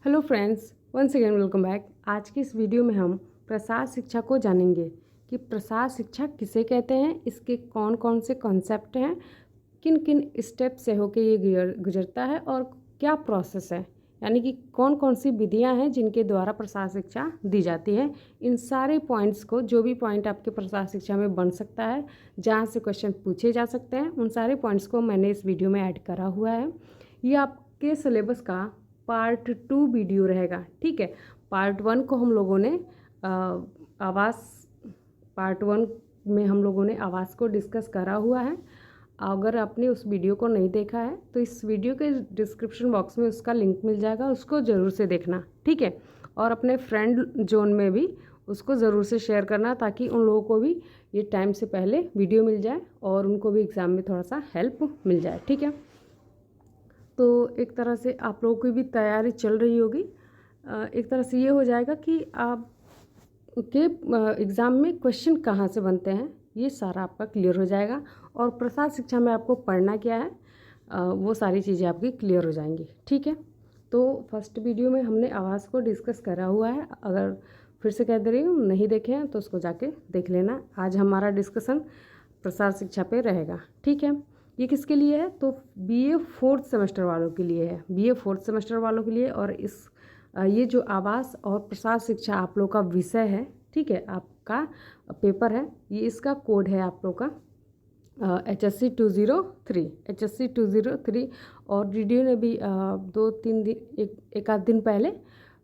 Hello friends, once again welcome back. आज की इस वीडियो में हम प्रसार शिक्षा को जानेंगे कि प्रसार शिक्षा किसे कहते हैं, इसके कौन कौन से कॉन्सेप्ट हैं, किन किन स्टेप से होकर ये गुजरता है और क्या प्रोसेस है, यानी कि कौन कौन सी विधियां हैं जिनके द्वारा प्रसार शिक्षा दी जाती है। इन सारे पॉइंट्स को, जो भी पॉइंट आपके प्रसार शिक्षा में बन सकता है, जहाँ से क्वेश्चन पूछे जा सकते हैं, उन सारे पॉइंट्स को मैंने इस वीडियो में ऐड करा हुआ है। ये आपके सिलेबस का पार्ट 2 वीडियो रहेगा। ठीक है, पार्ट 1 को हम लोगों ने पार्ट 1 में हम लोगों ने आवास को डिस्कस करा हुआ है। अगर आपने उस वीडियो को नहीं देखा है तो इस वीडियो के डिस्क्रिप्शन बॉक्स में उसका लिंक मिल जाएगा, उसको ज़रूर से देखना। ठीक है, और अपने फ्रेंड जोन में भी उसको ज़रूर से शेयर करना, ताकि उन लोगों को भी ये टाइम से पहले वीडियो मिल जाए और उनको भी एग्ज़ाम में थोड़ा सा हेल्प मिल जाए। ठीक है, तो एक तरह से आप लोगों की भी तैयारी चल रही होगी। एक तरह से ये हो जाएगा कि आप के एग्ज़ाम में क्वेश्चन कहाँ से बनते हैं, ये सारा आपका क्लियर हो जाएगा। और प्रसार शिक्षा में आपको पढ़ना क्या है, वो सारी चीज़ें आपकी क्लियर हो जाएंगी। ठीक है, तो फर्स्ट वीडियो में हमने आवाज़ को डिस्कस करा हुआ है। अगर फिर से कह दे रही हूँ, नहीं देखे हैं तो उसको जाके देख लेना। आज हमारा डिस्कशन प्रसार शिक्षा पे रहेगा। ठीक है, ये किसके लिए है, तो बीए 4th सेमेस्टर वालों के लिए है, बीए 4th सेमेस्टर वालों के लिए। और ये जो आवास और प्रसार शिक्षा आप लोग का विषय है, ठीक है, आपका पेपर है, ये इसका कोड है आप लोग का HSC 203। और DDU ने भी 2-3 दिन एक आध दिन पहले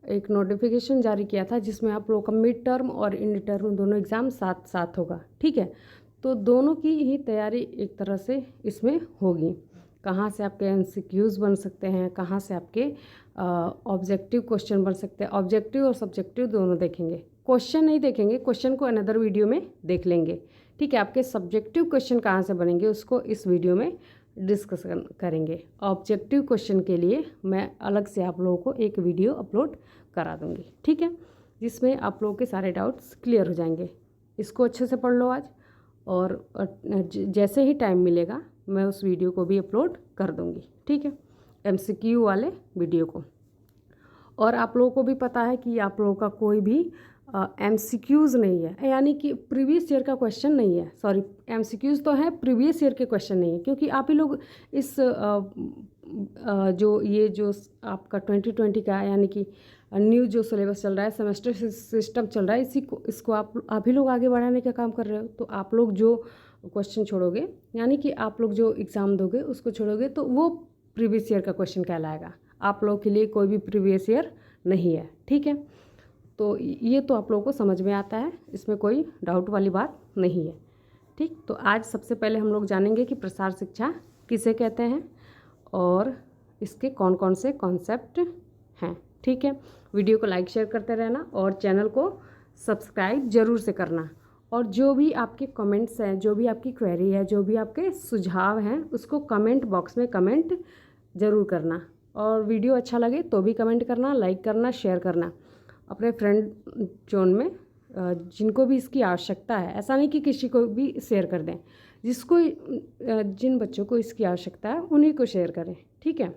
एक नोटिफिकेशन जारी किया था, जिसमें आप लोग का मिड टर्म और इंड टर्म दोनों एग्ज़ाम साथ साथ होगा। ठीक है, तो दोनों की ही तैयारी एक तरह से इसमें होगी। कहाँ से आपके MCQs बन सकते हैं, कहाँ से आपके ऑब्जेक्टिव क्वेश्चन बन सकते हैं। ऑब्जेक्टिव और सब्जेक्टिव दोनों देखेंगे, क्वेश्चन नहीं देखेंगे, क्वेश्चन को अनदर वीडियो में देख लेंगे। ठीक है, आपके सब्जेक्टिव क्वेश्चन कहाँ से बनेंगे उसको इस वीडियो में डिस्कस करेंगे। ऑब्जेक्टिव क्वेश्चन के लिए मैं अलग से आप लोगों को एक वीडियो अपलोड करा दूँगी। ठीक है, जिसमें आप लोगों के सारे डाउट्स क्लियर हो जाएंगे। इसको अच्छे से पढ़ लो आज, और जैसे ही टाइम मिलेगा मैं उस वीडियो को भी अपलोड कर दूँगी। ठीक है, MCQ वाले वीडियो को। और आप लोगों को भी पता है कि आप लोगों का कोई भी MCQs नहीं है, यानी कि प्रीवियस ईयर का क्वेश्चन नहीं है। सॉरी, MCQs तो है, प्रीवियस ईयर के क्वेश्चन नहीं है, क्योंकि आप ही लोग इस जो आपका 2020 का, यानी कि न्यू जो सिलेबस चल रहा है, सेमेस्टर सिस्टम चल रहा है, इसको आप ही लोग आगे बढ़ाने का काम कर रहे हो। तो आप लोग जो क्वेश्चन छोड़ोगे, यानी कि आप लोग जो एग्ज़ाम दोगे उसको छोड़ोगे, तो वो प्रीवियस ईयर का क्वेश्चन कहलाएगा। आप लोगों के लिए कोई भी प्रीवियस ईयर नहीं है। ठीक है, तो ये तो आप लोगों को समझ में आता है, इसमें कोई डाउट वाली बात नहीं है। ठीक, तो आज सबसे पहले हम लोग जानेंगे कि प्रसार शिक्षा किसे कहते हैं और इसके कौन कौन से कॉन्सेप्ट हैं। ठीक है, वीडियो को लाइक शेयर करते रहना और चैनल को सब्सक्राइब ज़रूर से करना। और जो भी आपके कमेंट्स हैं, जो भी आपकी क्वेरी है, जो भी आपके सुझाव हैं, उसको कमेंट बॉक्स में कमेंट ज़रूर करना। और वीडियो अच्छा लगे तो भी कमेंट करना, लाइक करना, शेयर करना अपने फ्रेंड जोन में, जिनको भी इसकी आवश्यकता है। ऐसा नहीं कि किसी को भी शेयर कर दें, जिन बच्चों को इसकी आवश्यकता है उन्हीं को शेयर करें। ठीक है,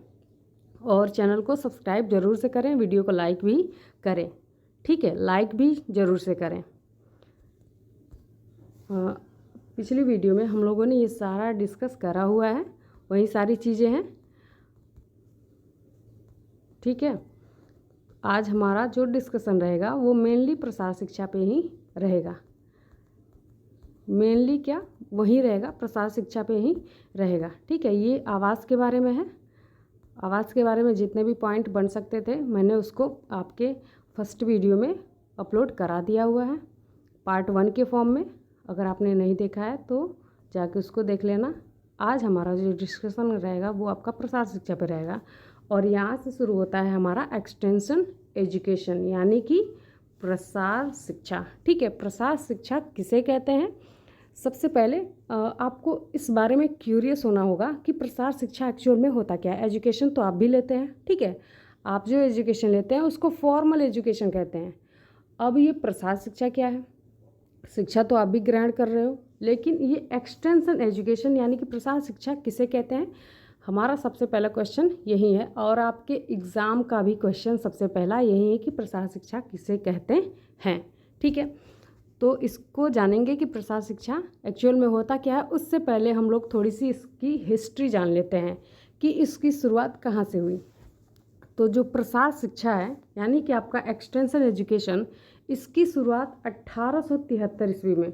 और चैनल को सब्सक्राइब ज़रूर से करें, वीडियो को लाइक भी करें। ठीक है, लाइक भी ज़रूर से करें। पिछली वीडियो में हम लोगों ने ये सारा डिस्कस करा हुआ है, वही सारी चीज़ें हैं। ठीक है, आज हमारा जो डिस्कशन रहेगा वो मेनली प्रसार शिक्षा पे ही रहेगा। मेनली क्या वही रहेगा, प्रसार शिक्षा पे ही रहेगा। ठीक है, ये आवास के बारे में है। आवास के बारे में जितने भी पॉइंट बन सकते थे, मैंने उसको आपके फर्स्ट वीडियो में अपलोड करा दिया हुआ है, पार्ट 1 के फॉर्म में। अगर आपने नहीं देखा है तो जाके उसको देख लेना। आज हमारा जो डिस्कशन रहेगा वो आपका प्रसार शिक्षा पे रहेगा, और यहाँ से शुरू होता है हमारा एक्सटेंशन एजुकेशन, यानी कि प्रसार शिक्षा। ठीक है, प्रसार शिक्षा किसे कहते हैं। सबसे पहले आपको इस बारे में क्यूरियस होना होगा कि प्रसार शिक्षा एक्चुअल में होता क्या है। एजुकेशन तो आप भी लेते हैं, ठीक है, आप जो एजुकेशन लेते हैं उसको फॉर्मल एजुकेशन कहते हैं। अब ये प्रसार शिक्षा क्या है, शिक्षा तो आप भी ग्रहण कर रहे हो, लेकिन ये एक्सटेंशन एजुकेशन यानी कि प्रसार शिक्षा किसे कहते हैं, हमारा सबसे पहला क्वेश्चन यही है और आपके एग्ज़ाम का भी क्वेश्चन सबसे पहला यही है कि प्रसार शिक्षा किसे कहते हैं। ठीक है, तो इसको जानेंगे कि प्रसार शिक्षा एक्चुअल में होता क्या है। उससे पहले हम लोग थोड़ी सी इसकी हिस्ट्री जान लेते हैं कि इसकी शुरुआत कहाँ से हुई। तो जो प्रसार शिक्षा है यानी कि आपका एक्सटेंशन एजुकेशन, इसकी शुरुआत 1873 ईस्वी में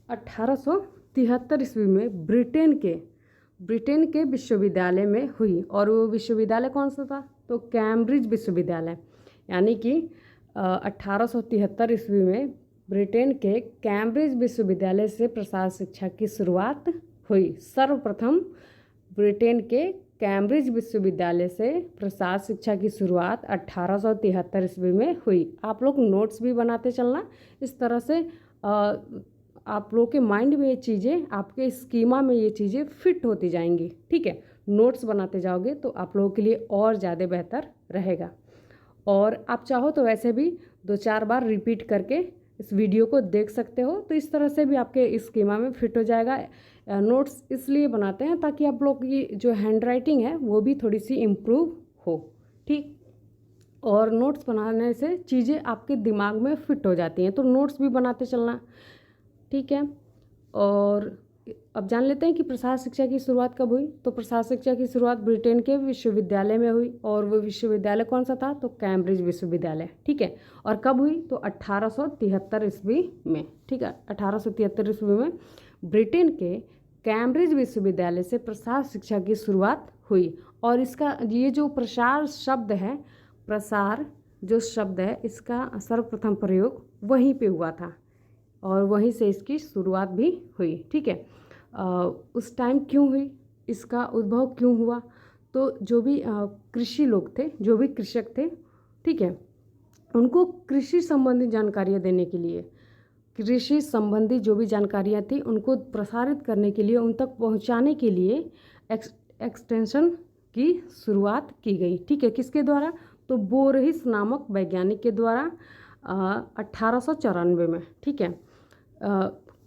1873 ईस्वी में ब्रिटेन के विश्वविद्यालय में हुई। और वो विश्वविद्यालय कौन सा था? तो कैम्ब्रिज विश्वविद्यालय। यानी कि 1873 ईस्वी में ब्रिटेन के कैम्ब्रिज विश्वविद्यालय से प्रसार शिक्षा की शुरुआत हुई। सर्वप्रथम ब्रिटेन के कैम्ब्रिज विश्वविद्यालय से प्रसार शिक्षा की शुरुआत 1873 ईस्वी में हुई। आप लोग नोट्स भी बनाते चलना, इस तरह से आप लोगों के माइंड में ये चीज़ें, आपके स्कीमा में ये चीज़ें फिट होती जाएंगी। ठीक है, नोट्स बनाते जाओगे तो आप लोगों के लिए और ज़्यादा बेहतर रहेगा। और आप चाहो तो वैसे भी 2-4 बार रिपीट करके इस वीडियो को देख सकते हो, तो इस तरह से भी आपके स्कीमा में फिट हो जाएगा। नोट्स इसलिए बनाते हैं ताकि आप लोग की जो हैंड राइटिंग है वो भी थोड़ी सी इम्प्रूव हो। ठीक, और नोट्स बनाने से चीज़ें आपके दिमाग में फिट हो जाती हैं, तो नोट्स भी बनाते चलना। ठीक है, और अब जान लेते हैं कि प्रसार शिक्षा की शुरुआत कब हुई। तो प्रसार शिक्षा की शुरुआत ब्रिटेन के विश्वविद्यालय में हुई, और वो विश्वविद्यालय कौन सा था? तो कैम्ब्रिज विश्वविद्यालय। ठीक है, और कब हुई? तो 1873 ईस्वी में। ठीक है, 1873 ईस्वी में ब्रिटेन के कैम्ब्रिज विश्वविद्यालय से प्रसार शिक्षा की शुरुआत हुई। और इसका ये जो प्रसार शब्द है, प्रसार जो शब्द है, इसका सर्वप्रथम प्रयोग वहीं पे हुआ था और वहीं से इसकी शुरुआत भी हुई। ठीक है, उस टाइम क्यों हुई, इसका उद्भव क्यों हुआ? तो जो भी कृषि लोग थे, जो भी कृषक थे, ठीक है, उनको कृषि संबंधी जानकारियाँ देने के लिए, कृषि संबंधी जो भी जानकारियाँ थी उनको प्रसारित करने के लिए, उन तक पहुँचाने के लिए एक्सटेंशन की शुरुआत की गई। ठीक है, किसके द्वारा? तो बोरहिस नामक वैज्ञानिक के द्वारा 1894 में। ठीक है,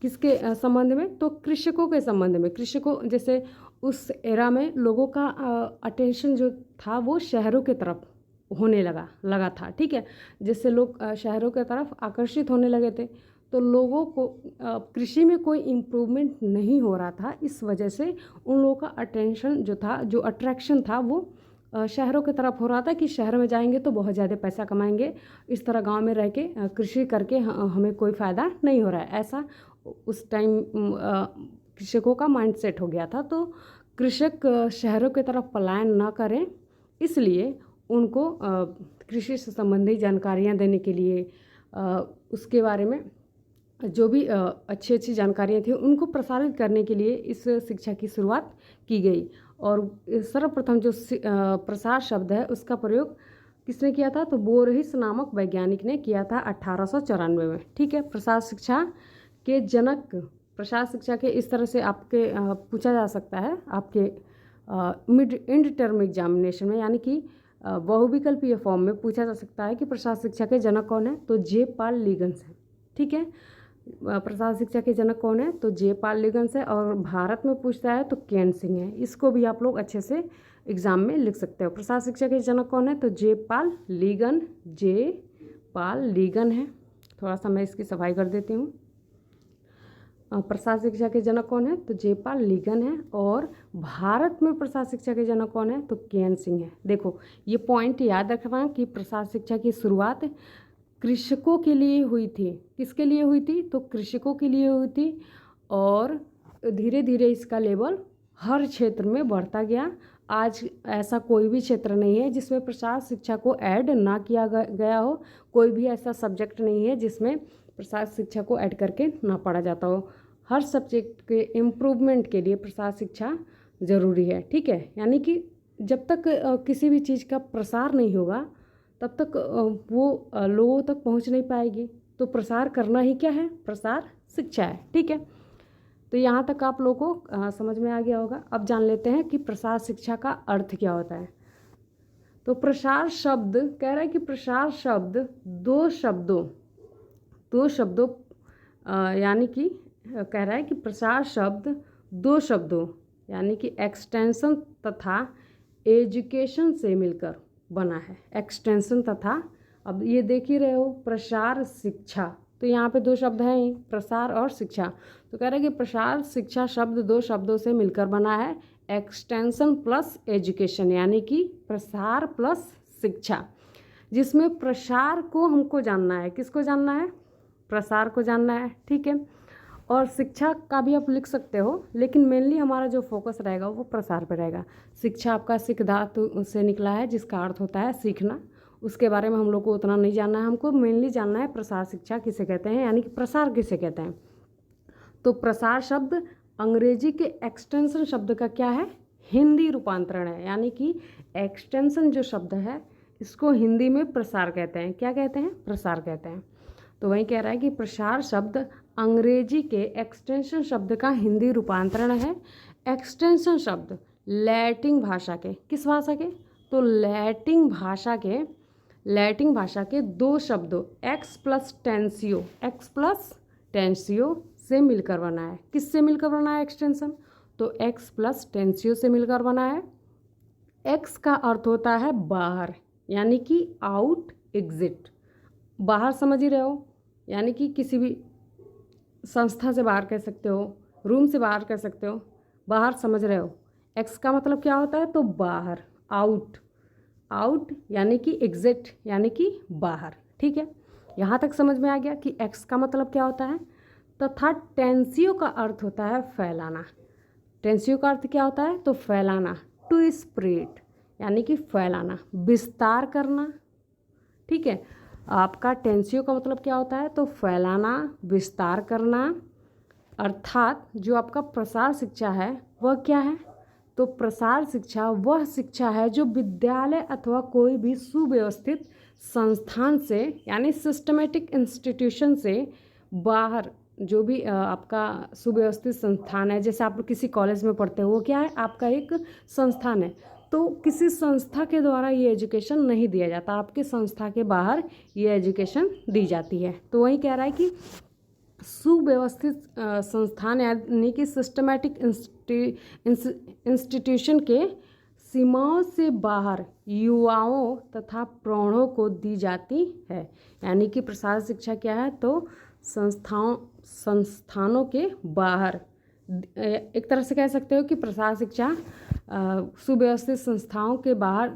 किसके संबंध में? तो कृषकों के संबंध में। कृषकों, जैसे उस एरा में लोगों का अटेंशन जो था वो शहरों की तरफ होने लगा था। ठीक है, जिससे लोग शहरों की तरफ आकर्षित होने लगे थे, तो लोगों को कृषि में कोई इम्प्रूवमेंट नहीं हो रहा था। इस वजह से उन लोगों का अटेंशन जो था, जो अट्रैक्शन था, वो शहरों की तरफ हो रहा था कि शहर में जाएंगे तो बहुत ज़्यादा पैसा कमाएंगे, इस तरह गांव में रह के कृषि करके हमें कोई फ़ायदा नहीं हो रहा है। ऐसा उस टाइम कृषकों का माइंडसेट हो गया था। तो कृषक शहरों की तरफ पलायन ना करें, इसलिए उनको कृषि से संबंधी जानकारियाँ देने के लिए, उसके बारे में जो भी अच्छी जानकारियाँ थी उनको प्रसारित करने के लिए इस शिक्षा की शुरुआत की गई। और सर्वप्रथम जो प्रसार शब्द है उसका प्रयोग किसने किया था? तो बोरहिस नामक वैज्ञानिक ने किया था 1894 में। ठीक है, प्रसार शिक्षा के जनक, प्रसार शिक्षा के इस तरह से आपके पूछा जा सकता है आपके मिड एंड टर्म एग्जामिनेशन में, यानी कि बहुविकल्पीय फॉर्म में पूछा जा सकता है कि प्रसार शिक्षा के जनक कौन है? तो जे पॉल लीगन्स है। ठीक है, प्रसार शिक्षा के जनक कौन है? तो जे पॉल लीगन्स है। और भारत में पूछता है तो केन सिंह है। इसको भी आप लोग अच्छे से एग्जाम में लिख सकते हो। प्रसार शिक्षा के जनक कौन है? तो जे पॉल लीगन है। थोड़ा सा मैं इसकी सफाई कर देती हूँ। प्रसार शिक्षा के जनक कौन है? तो जे पॉल लीगन है। और भारत में प्रसार शिक्षा के जनक कौन है? तो केन सिंह है। देखो, ये पॉइंट याद रखना कि प्रसार शिक्षा की शुरुआत कृषकों के लिए हुई थी। किसके लिए हुई थी? तो कृषकों के लिए हुई थी। और धीरे धीरे इसका लेवल हर क्षेत्र में बढ़ता गया। आज ऐसा कोई भी क्षेत्र नहीं है जिसमें प्रसार शिक्षा को ऐड ना किया गया हो। कोई भी ऐसा सब्जेक्ट नहीं है जिसमें प्रसार शिक्षा को ऐड करके ना पढ़ा जाता हो। हर सब्जेक्ट के इम्प्रूवमेंट के लिए प्रसार शिक्षा ज़रूरी है। ठीक है, यानी कि जब तक किसी भी चीज़ का प्रसार नहीं होगा तब तक वो लोगों तक पहुंच नहीं पाएगी। तो प्रसार करना ही क्या है? प्रसार शिक्षा है। ठीक है, तो यहाँ तक आप लोगों को समझ में आ गया होगा। अब जान लेते हैं कि प्रसार शिक्षा का अर्थ क्या होता है। तो प्रसार शब्द कह रहा है कि प्रसार शब्द दो शब्दों यानी कि कह रहा है कि प्रसार शब्द दो शब्दों यानी कि एक्सटेंशन तथा एजुकेशन से मिलकर बना है। एक्सटेंशन तथा, अब ये देख ही रहे हो, प्रसार शिक्षा, तो यहाँ पे दो शब्द हैं ही, प्रसार और शिक्षा। तो कह रहे हैं कि प्रसार शिक्षा शब्द दो शब्दों से मिलकर बना है, एक्सटेंशन प्लस एजुकेशन, यानी कि प्रसार प्लस शिक्षा, जिसमें प्रसार को हमको जानना है। किसको जानना है? प्रसार को जानना है, ठीक है। और शिक्षा का भी आप लिख सकते हो, लेकिन मेनली हमारा जो फोकस रहेगा वो प्रसार पे रहेगा। शिक्षा आपका सिख धातु से निकला है, जिसका अर्थ होता है सीखना। उसके बारे में हम लोग को उतना नहीं जानना है, हमको मेनली जानना है प्रसार शिक्षा किसे कहते हैं, यानी कि प्रसार किसे कहते हैं। तो प्रसार शब्द अंग्रेजी के एक्सटेंशन शब्द का क्या है? हिंदी रूपांतरण है, यानी कि एक्सटेंशन जो शब्द है इसको हिंदी में प्रसार कहते हैं। क्या कहते हैं? प्रसार कहते हैं। तो वही कह रहा है कि प्रसार शब्द अंग्रेजी के एक्सटेंशन शब्द का हिंदी रूपांतरण है। एक्सटेंशन शब्द लैटिन भाषा के, किस भाषा के? तो लैटिन भाषा के दो शब्दों एक्स प्लस टेंसियो से मिलकर बना है। किससे मिलकर बना है एक्सटेंशन? तो एक्स प्लस टेंसियो से मिलकर बना है। एक्स का अर्थ होता है बाहर, यानी कि आउट, एग्जिट, बाहर समझ ही रहे हो, यानी कि किसी भी संस्था से बाहर कह सकते हो, रूम से बाहर कह सकते हो, बाहर समझ रहे हो। एक्स का मतलब क्या होता है? तो बाहर, आउट यानी कि एग्जिट यानी कि बाहर, ठीक है। यहाँ तक समझ में आ गया कि एक्स का मतलब क्या होता है। तथा टेंसियो का अर्थ होता है फैलाना। टेंसियो का अर्थ क्या होता है? तो फैलाना, टू स्प्रेड यानी कि फैलाना, विस्तार करना, ठीक है। आपका टेंसियो का मतलब क्या होता है? तो फैलाना, विस्तार करना। अर्थात जो आपका प्रसार शिक्षा है वह क्या है? तो प्रसार शिक्षा वह शिक्षा है जो विद्यालय अथवा कोई भी सुव्यवस्थित संस्थान से, यानी सिस्टमेटिक इंस्टीट्यूशन से बाहर, जो भी आपका सुव्यवस्थित संस्थान है, जैसे आप किसी कॉलेज में पढ़ते हो, वो क्या है? आपका एक संस्थान है। तो किसी संस्था के द्वारा ये एजुकेशन नहीं दिया जाता, आपके संस्था के बाहर ये एजुकेशन दी जाती है। तो वही कह रहा है कि सुव्यवस्थित संस्थान यानी कि सिस्टमैटिक इंस्टीट्यूशन के सीमाओं से बाहर युवाओं तथा प्रौढ़ों को दी जाती है। यानी कि प्रसार शिक्षा क्या है? तो संस्थानों के बाहर, एक तरह से कह सकते हो कि प्रसार शिक्षा सुव्यवस्थित संस्थाओं के बाहर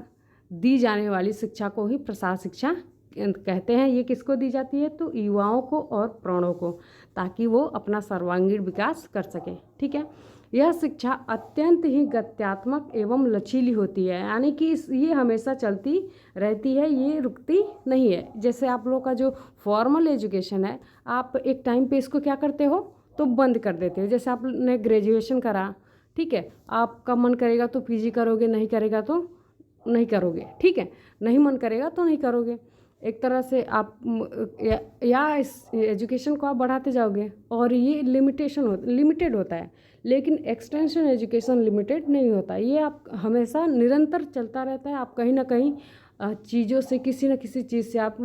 दी जाने वाली शिक्षा को ही प्रसार शिक्षा कहते हैं। ये किसको दी जाती है? तो युवाओं को और प्रौढ़ों को, ताकि वो अपना सर्वांगीण विकास कर सकें, ठीक है। यह शिक्षा अत्यंत ही गत्यात्मक एवं लचीली होती है, यानी कि ये हमेशा चलती रहती है, ये रुकती नहीं है। जैसे आप लोगों का जो फॉर्मल एजुकेशन है, आप एक टाइम पे इसको क्या करते हो? तो बंद कर देते हो। जैसे आपने ग्रेजुएशन करा, ठीक है, आपका मन करेगा तो पीजी करोगे, नहीं करेगा तो नहीं करोगे, ठीक है, नहीं मन करेगा तो नहीं करोगे। एक तरह से आप या इस एजुकेशन को आप बढ़ाते जाओगे, और ये लिमिटेड होता है। लेकिन एक्सटेंशन एजुकेशन लिमिटेड नहीं होता, ये आप हमेशा निरंतर चलता रहता है। आप कहीं ना कहीं चीज़ों से, किसी न किसी चीज़ से, आप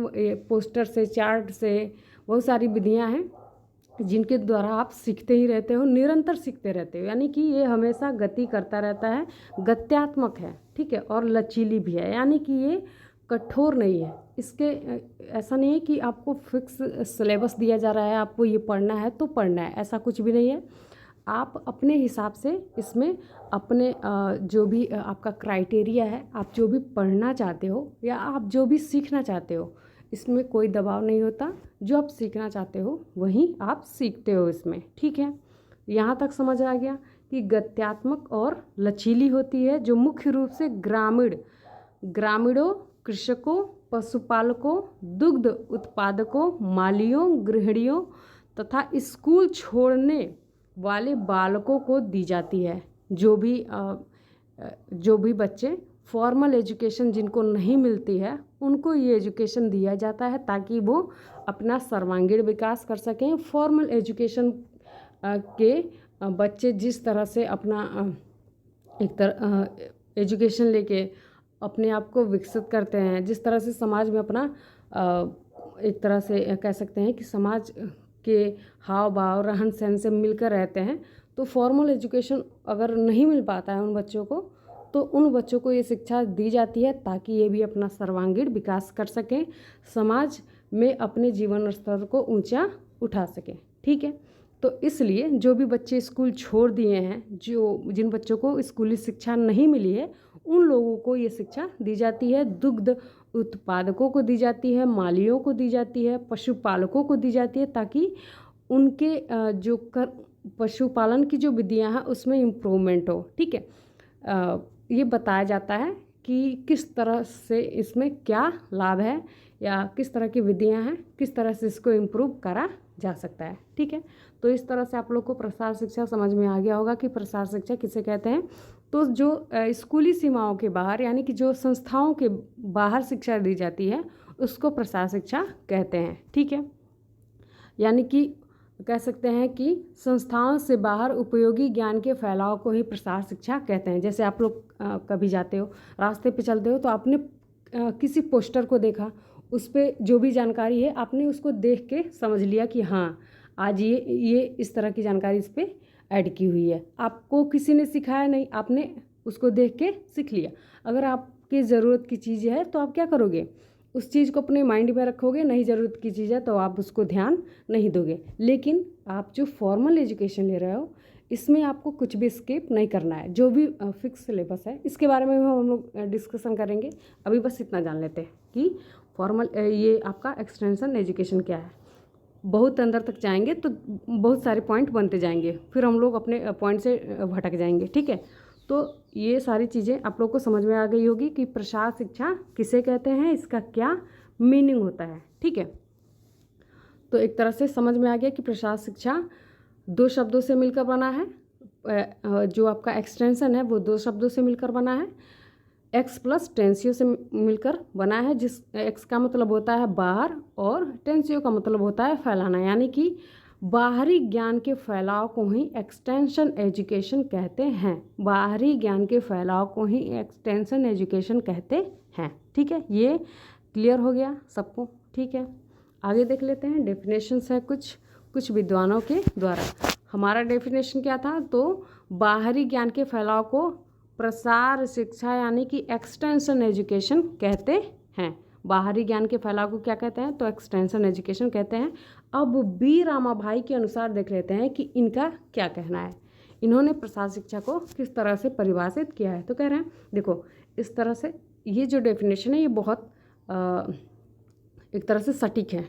पोस्टर से, चार्ट से, बहुत सारी विधियाँ हैं जिनके द्वारा आप सीखते ही रहते हो, निरंतर सीखते रहते हो। यानी कि ये हमेशा गति करता रहता है, गत्यात्मक है, ठीक है, और लचीली भी है, यानी कि ये कठोर नहीं है। इसके ऐसा नहीं है कि आपको फिक्स सिलेबस दिया जा रहा है, आपको ये पढ़ना है तो पढ़ना है, ऐसा कुछ भी नहीं है। आप अपने हिसाब से इसमें अपने जो भी आपका क्राइटेरिया है, आप जो भी पढ़ना चाहते हो या आप जो भी सीखना चाहते हो, इसमें कोई दबाव नहीं होता। जो आप सीखना चाहते हो वही आप सीखते हो इसमें, ठीक है। यहाँ तक समझ आ गया कि गत्यात्मक और लचीली होती है, जो मुख्य रूप से ग्रामीणों, कृषकों, पशुपालकों, दुग्ध उत्पादकों, मालियों, गृहिणियों तथा स्कूल छोड़ने वाले बालकों को दी जाती है। जो भी बच्चे फॉर्मल एजुकेशन जिनको नहीं मिलती है, उनको ये एजुकेशन दिया जाता है ताकि वो अपना सर्वांगीण विकास कर सकें। फॉर्मल एजुकेशन के बच्चे जिस तरह से अपना एजुकेशन लेके अपने आप को विकसित करते हैं, जिस तरह से समाज में अपना एक तरह से कह सकते हैं कि समाज के हाव भाव, रहन सहन से मिलकर रहते हैं, तो फॉर्मल एजुकेशन अगर नहीं मिल पाता है उन बच्चों को, तो उन बच्चों को ये शिक्षा दी जाती है ताकि ये भी अपना सर्वांगीण विकास कर सकें, समाज में अपने जीवन स्तर को ऊंचा उठा सकें। ठीक है, तो इसलिए जो भी बच्चे स्कूल छोड़ दिए हैं, जिन बच्चों को स्कूली शिक्षा नहीं मिली है, उन लोगों को ये शिक्षा दी जाती है। दुग्ध उत्पादकों को दी जाती है, मालियों को दी जाती है, पशुपालकों को दी जाती है, ताकि उनके पशुपालन की जो विधियाँ हैं उसमें इम्प्रूवमेंट हो। ठीक है, ये बताया जाता है कि किस तरह से इसमें क्या लाभ है या किस तरह की विधियाँ हैं, किस तरह से इसको इम्प्रूव करा जा सकता है। ठीक है, तो इस तरह से आप लोग को प्रसार शिक्षा समझ में आ गया होगा कि प्रसार शिक्षा किसे कहते हैं। तो जो स्कूली सीमाओं के बाहर यानी कि जो संस्थाओं के बाहर शिक्षा दी जाती है उसको प्रसार शिक्षा कहते हैं। ठीक है, यानी कि कह सकते हैं कि संस्थाओं से बाहर उपयोगी ज्ञान के फैलाव को ही प्रसार शिक्षा कहते हैं। जैसे आप लोग कभी जाते हो, रास्ते पे चलते हो, तो आपने किसी पोस्टर को देखा, उस पर जो भी जानकारी है आपने उसको देख के समझ लिया कि हाँ आज ये इस तरह की जानकारी इस पर ऐड की हुई है। आपको किसी ने सिखाया नहीं, आपने उसको देख के सीख लिया। अगर आपकी ज़रूरत की चीज़ है तो आप क्या करोगे, उस चीज़ को अपने माइंड में रखोगे। नहीं ज़रूरत की चीज़ है तो आप उसको ध्यान नहीं दोगे। लेकिन आप जो फॉर्मल एजुकेशन ले रहे हो इसमें आपको कुछ भी स्किप नहीं करना है। जो भी फिक्स सिलेबस है इसके बारे में हम लोग डिस्कशन करेंगे। अभी बस इतना जान लेते हैं कि फॉर्मल ये आपका एक्सटेंशन एजुकेशन क्या है। बहुत अंदर तक जाएंगे तो बहुत सारे पॉइंट बनते जाएंगे, फिर हम लोग अपने पॉइंट से भटक जाएंगे। ठीक है, तो ये सारी चीज़ें आप लोग को समझ में आ गई होगी कि प्रसार शिक्षा किसे कहते हैं, इसका क्या मीनिंग होता है। ठीक है, तो एक तरह से समझ में आ गया कि प्रसार शिक्षा 2 शब्दों से मिलकर बना है। जो आपका एक्सटेंशन है वो 2 शब्दों से मिलकर बना है। एक्स प्लस टेंसियो से मिलकर बना है, जिस एक्स का मतलब होता है बाहर और टेंसियो का मतलब होता है फैलाना। यानी कि बाहरी ज्ञान के फैलाव को ही एक्सटेंशन एजुकेशन कहते हैं। बाहरी ज्ञान के फैलाव को ही एक्सटेंशन एजुकेशन कहते हैं। ठीक है, ये क्लियर हो गया सबको। ठीक है, आगे देख लेते हैं। डेफिनेशंस है कुछ विद्वानों के द्वारा। हमारा डेफिनेशन क्या था, तो बाहरी ज्ञान के फैलाव को प्रसार शिक्षा यानी कि एक्सटेंशन एजुकेशन कहते हैं। बाहरी ज्ञान के फैलाव को क्या कहते हैं, तो एक्सटेंशन एजुकेशन कहते हैं। अब बी रामाभाई के अनुसार देख लेते हैं कि इनका क्या कहना है। इन्होंने प्रसार शिक्षा को किस तरह से परिभाषित किया है। तो कह रहे हैं, देखो इस तरह से ये जो डेफिनेशन है ये बहुत एक तरह से सटीक है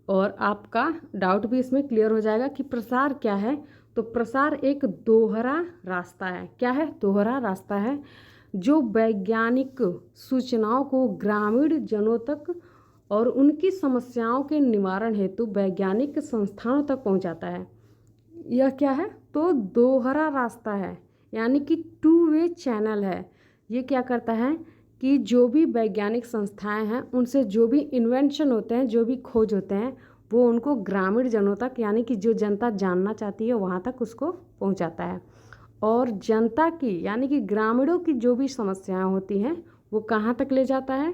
और आपका डाउट भी इसमें क्लियर हो जाएगा कि प्रसार क्या है। तो प्रसार एक दोहरा रास्ता है। क्या है, दोहरा रास्ता है जो वैज्ञानिक सूचनाओं को ग्रामीण जनों तक और उनकी समस्याओं के निवारण हेतु वैज्ञानिक संस्थानों तक पहुंचाता है। यह क्या है, तो दोहरा रास्ता है, यानी कि 2 वे चैनल है। ये क्या करता है कि जो भी वैज्ञानिक संस्थाएं हैं उनसे जो भी इन्वेंशन होते हैं, जो भी खोज होते हैं, वो उनको ग्रामीण जनों तक यानी कि जो जनता जानना चाहती है वहाँ तक उसको पहुँचाता है। और जनता की यानी कि ग्रामीणों की जो भी समस्याएं होती हैं वो कहाँ तक ले जाता है,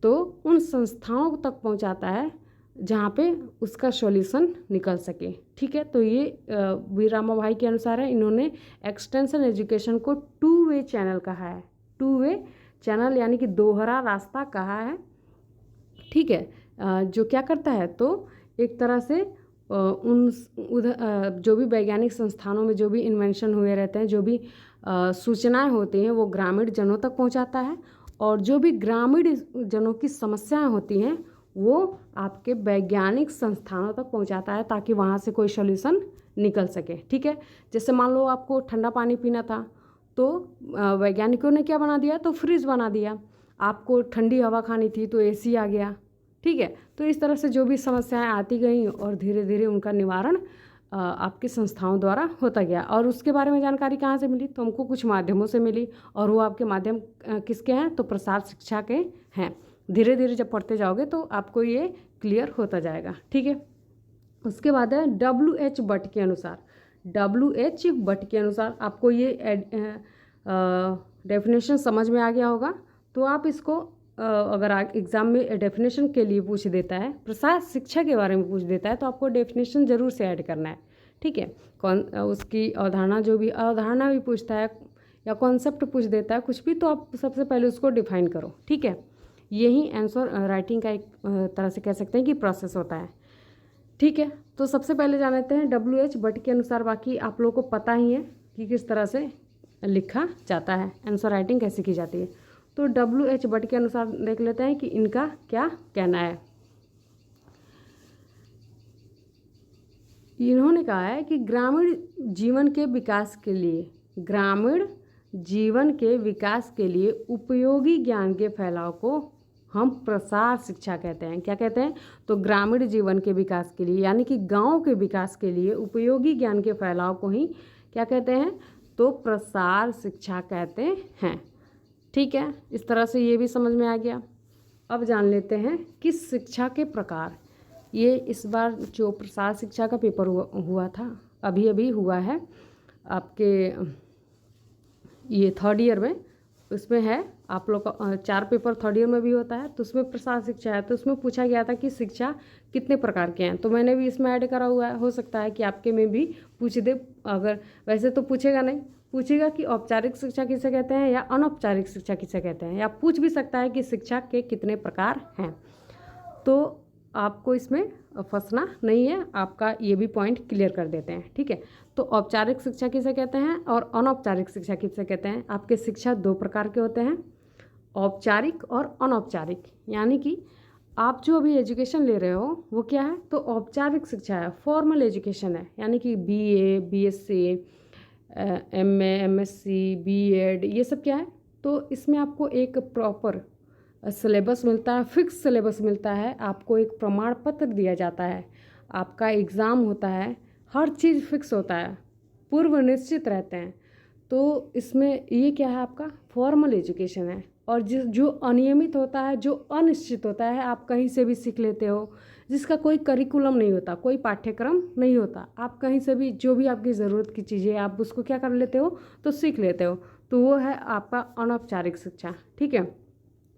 तो उन संस्थाओं तक पहुँचाता है जहाँ पे उसका सॉल्यूशन निकल सके। ठीक है, तो ये वी रामाभाई के अनुसार है। इन्होंने एक्सटेंशन एजुकेशन को 2 वे चैनल कहा है। 2 वे चैनल यानी कि दोहरा रास्ता कहा है। ठीक है, जो क्या करता है, तो एक तरह से जो भी वैज्ञानिक संस्थानों में जो भी इन्वेंशन हुए रहते हैं, जो भी सूचनाएं होती हैं वो ग्रामीण जनों तक पहुंचाता है। और जो भी ग्रामीण जनों की समस्याएं होती हैं वो आपके वैज्ञानिक संस्थानों तक पहुंचाता है ताकि वहाँ से कोई सॉल्यूशन निकल सके। ठीक है, जैसे मान लो आपको ठंडा पानी पीना था तो वैज्ञानिकों ने क्या बना दिया, तो फ्रिज बना दिया। आपको ठंडी हवा खानी थी तो एसी आ गया। ठीक है, तो इस तरह से जो भी समस्याएं आती गई और धीरे धीरे उनका निवारण आपकी संस्थाओं द्वारा होता गया। और उसके बारे में जानकारी कहाँ से मिली, तो हमको कुछ माध्यमों से मिली। और वो आपके माध्यम किसके हैं, तो प्रसार शिक्षा के हैं। धीरे धीरे जब पढ़ते जाओगे तो आपको ये क्लियर होता जाएगा। ठीक है, उसके बाद है WH भट्ट के अनुसार। WH भट्ट के अनुसार आपको ये डेफिनेशन समझ में आ गया होगा। तो आप इसको अगर एग्ज़ाम में डेफिनेशन के लिए पूछ देता है, प्रसार शिक्षा के बारे में पूछ देता है, तो आपको डेफिनेशन ज़रूर से ऐड करना है। ठीक है, उसकी अवधारणा, जो भी अवधारणा भी पूछता है या कॉन्सेप्ट पूछ देता है कुछ भी, तो आप सबसे पहले उसको डिफाइन करो। ठीक है, यही आंसर राइटिंग का एक तरह से कह सकते हैं कि प्रोसेस होता है। ठीक है, तो सबसे पहले जान लेते हैं WH भट्ट के अनुसार। बाकी आप लोगों को पता ही है कि किस तरह से लिखा जाता है, आंसर राइटिंग कैसे की जाती है। तो WH भट्ट के अनुसार देख लेते हैं कि इनका क्या कहना है। इन्होंने कहा है कि ग्रामीण जीवन के विकास के लिए उपयोगी ज्ञान के फैलाव को हम प्रसार शिक्षा कहते हैं। क्या कहते हैं? तो ग्रामीण जीवन के विकास के लिए, यानी कि गांव के विकास के लिए उपयोगी ज्ञान के फैलाव को ही क्या कहते हैं? तो प्रसार शिक्षा कहते हैं। ठीक है, इस तरह से ये भी समझ में आ गया। अब जान लेते हैं कि शिक्षा के प्रकार। ये इस बार जो प्रसार शिक्षा का पेपर हुआ था, अभी अभी हुआ है आपके ये थर्ड ईयर में, उसमें है आप लोग का 4 पेपर थर्ड ईयर में भी होता है, तो उसमें प्रसार शिक्षा है। तो उसमें पूछा गया था कि शिक्षा कितने प्रकार के हैं, तो मैंने भी इसमें ऐड करा हुआ है। हो सकता है कि आपके में भी पूछ दे, अगर वैसे तो पूछेगा नहीं, पूछेगा कि औपचारिक शिक्षा किसे कहते हैं या अनौपचारिक शिक्षा किसे कहते हैं, या पूछ भी सकता है कि शिक्षा के कितने प्रकार हैं। तो आपको इसमें फंसना नहीं है, आपका ये भी पॉइंट क्लियर कर देते हैं। ठीक है, तो औपचारिक शिक्षा किसे कहते हैं और अनौपचारिक शिक्षा किसे कहते हैं। आपके शिक्षा 2 प्रकार के होते हैं, औपचारिक और अनौपचारिक। यानी कि आप जो अभी एजुकेशन ले रहे हो वो क्या है? तो औपचारिक शिक्षा है, फॉर्मल एजुकेशन है। यानी कि BA, BSc, MA, MSc, B.Ed, ये सब क्या है? तो इसमें आपको एक प्रॉपर सिलेबस मिलता है, फिक्स सिलेबस मिलता है, आपको एक प्रमाण पत्र दिया जाता है, आपका एग्ज़ाम होता है, हर चीज़ फिक्स होता है, पूर्व निश्चित रहते हैं। तो इसमें ये क्या है? आपका फॉर्मल एजुकेशन है। और जो अनियमित होता है, जो अनिश्चित होता है, आप कहीं से भी सीख लेते हो, जिसका कोई करिकुलम नहीं होता, कोई पाठ्यक्रम नहीं होता, आप कहीं से भी जो भी आपकी ज़रूरत की चीज़ें आप उसको क्या कर लेते हो? तो सीख लेते हो। तो वो है आपका अनौपचारिक शिक्षा। ठीक है,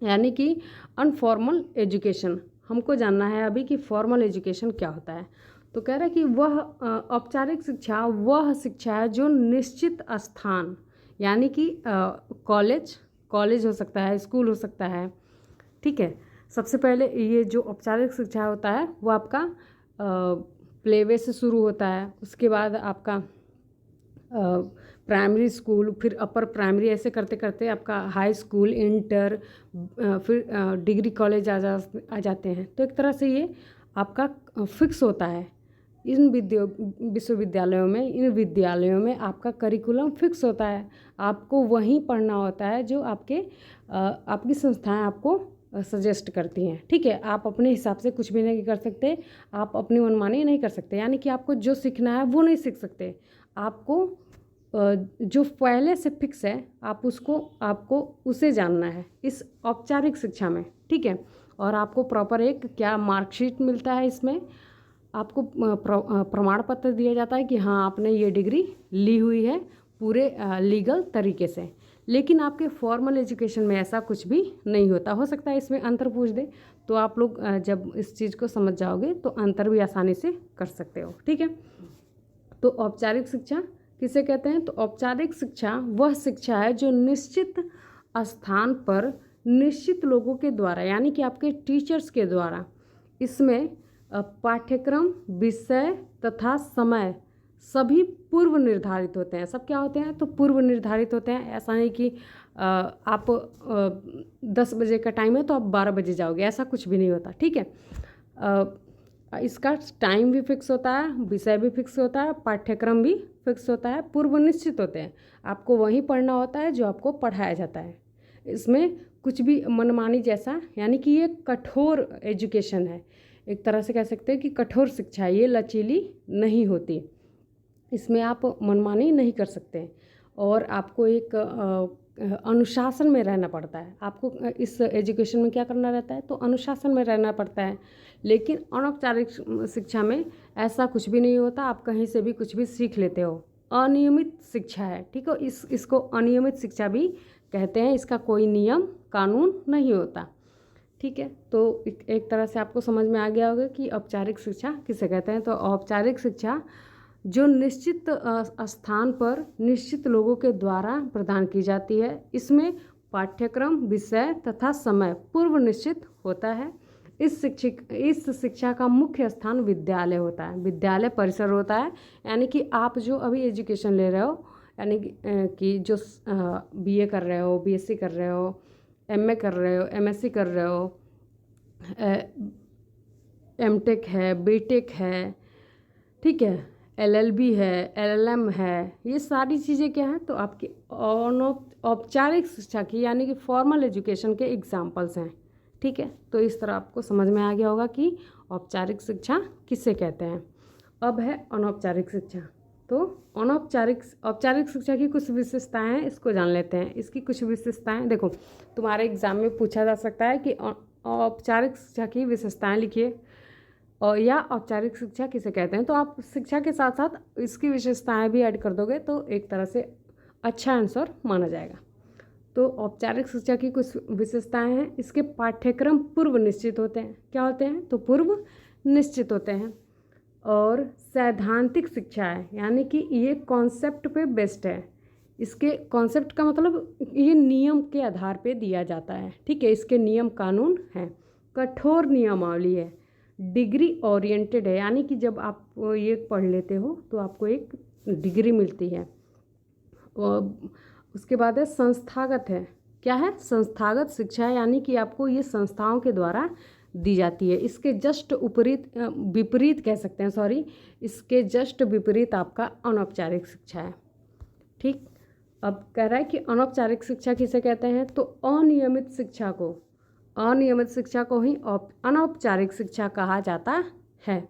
यानी कि अनफॉर्मल एजुकेशन। हमको जानना है अभी कि फॉर्मल एजुकेशन क्या होता है। तो कह रहा है कि वह औपचारिक शिक्षा वह शिक्षा है जो निश्चित स्थान, यानी कि कॉलेज हो सकता है, स्कूल हो सकता है। ठीक है, सबसे पहले ये जो औपचारिक शिक्षा होता है वो आपका प्ले वे से शुरू होता है, उसके बाद आपका प्राइमरी स्कूल, फिर अपर प्राइमरी, ऐसे करते करते आपका हाई स्कूल, इंटर, फिर डिग्री कॉलेज आ जाते हैं। तो एक तरह से ये आपका फिक्स होता है। इन विश्वविद्यालयों में, इन विद्यालयों में आपका करिकुलम फिक्स होता है, आपको वहीं पढ़ना होता है जो आपकी संस्थाएं आपको सजेस्ट करती हैं। ठीक है, आप अपने हिसाब से कुछ भी नहीं कर सकते, आप अपनी मनमानी नहीं कर सकते, यानी कि आपको जो सीखना है वो नहीं सीख सकते। आपको जो पहले से फिक्स है आपको उसे जानना है इस औपचारिक शिक्षा में। ठीक है, और आपको प्रॉपर एक क्या मार्कशीट मिलता है, इसमें आपको प्रमाण पत्र दिया जाता है कि हाँ आपने ये डिग्री ली हुई है पूरे लीगल तरीके से। लेकिन आपके फॉर्मल एजुकेशन में ऐसा कुछ भी नहीं होता। हो सकता है इसमें अंतर पूछ दे, तो आप लोग जब इस चीज़ को समझ जाओगे तो अंतर भी आसानी से कर सकते हो। ठीक है, तो औपचारिक शिक्षा किसे कहते हैं? तो औपचारिक शिक्षा वह शिक्षा है जो निश्चित स्थान पर निश्चित लोगों के द्वारा, यानी कि आपके टीचर्स के द्वारा, इसमें पाठ्यक्रम, विषय तथा समय सभी पूर्व निर्धारित होते हैं। सब क्या होते हैं? तो पूर्व निर्धारित होते हैं। ऐसा नहीं कि आप 10 बजे का टाइम है तो आप 12 बजे जाओगे, ऐसा कुछ भी नहीं होता। ठीक है, इसका टाइम भी फिक्स होता है, विषय भी फिक्स होता है, पाठ्यक्रम भी फिक्स होता है, पूर्व निश्चित होते हैं। आपको वहीं पढ़ना होता है जो आपको पढ़ाया जाता है। इसमें कुछ भी मनमानी जैसा, यानी कि ये कठोर एजुकेशन है, एक तरह से कह सकते हैं कि कठोर शिक्षा है, ये लचीली नहीं होती। इसमें आप मनमानी नहीं कर सकते और आपको एक अनुशासन में रहना पड़ता है। आपको इस एजुकेशन में क्या करना रहता है? तो अनुशासन में रहना पड़ता है। लेकिन अनौपचारिक शिक्षा में ऐसा कुछ भी नहीं होता, आप कहीं से भी कुछ भी सीख लेते हो। अनियमित शिक्षा है। ठीक है, इसको अनियमित शिक्षा भी कहते हैं, इसका कोई नियम कानून नहीं होता। ठीक है, तो एक तरह से आपको समझ में आ गया होगा कि औपचारिक शिक्षा किसे कहते हैं। तो औपचारिक शिक्षा जो निश्चित स्थान पर निश्चित लोगों के द्वारा प्रदान की जाती है। इसमें पाठ्यक्रम, विषय तथा समय पूर्व निश्चित होता है। इस शिक्षा का मुख्य स्थान विद्यालय होता है, विद्यालय परिसर होता है। यानी कि आप जो अभी एजुकेशन ले रहे हो, यानी कि जो बीए कर रहे हो, बीएससी कर रहे हो, एमए कर रहे हो, एमएससी कर रहे हो, एमटेक है, बीटेक है, ठीक है, एलएलबी है, एलएलएम है, ये सारी चीज़ें क्या हैं, तो आपकी औपचारिक शिक्षा की यानी कि फॉर्मल एजुकेशन के एग्जाम्पल्स हैं। ठीक है, तो इस तरह आपको समझ में आ गया होगा कि औपचारिक शिक्षा किसे कहते हैं। अब है अनौपचारिक शिक्षा। तो औपचारिक शिक्षा की कुछ विशेषताएं हैं, इसको जान लेते हैं। इसकी कुछ विशेषताएं देखो, तुम्हारे एग्जाम में पूछा जा सकता है कि औपचारिक शिक्षा की विशेषताएं लिखिए और या औपचारिक शिक्षा किसे कहते हैं। तो आप शिक्षा के साथ साथ इसकी विशेषताएं भी ऐड कर दोगे तो एक तरह से अच्छा आंसर माना जाएगा। तो औपचारिक शिक्षा की कुछ विशेषताएं हैं। इसके पाठ्यक्रम पूर्व निश्चित होते हैं। क्या होते हैं, तो पूर्व निश्चित होते हैं। और सैद्धांतिक शिक्षा है, यानी कि ये कॉन्सेप्ट पे बेस्ड है। इसके कॉन्सेप्ट का मतलब ये नियम के आधार पे दिया जाता है। ठीक है, इसके नियम कानून हैं, कठोर नियमावली है, डिग्री ओरिएंटेड है, यानी कि जब आप ये पढ़ लेते हो तो आपको एक डिग्री मिलती है। और उसके बाद है संस्थागत है। क्या है, संस्थागत शिक्षा है, यानी कि आपको ये संस्थाओं के द्वारा दी जाती है। इसके जस्ट विपरीत कह सकते हैं, सॉरी, इसके जस्ट विपरीत आपका अनौपचारिक शिक्षा है। ठीक, अब कह रहा है कि अनौपचारिक शिक्षा किसे कहते हैं, तो अनियमित शिक्षा को ही अनौपचारिक शिक्षा कहा जाता है।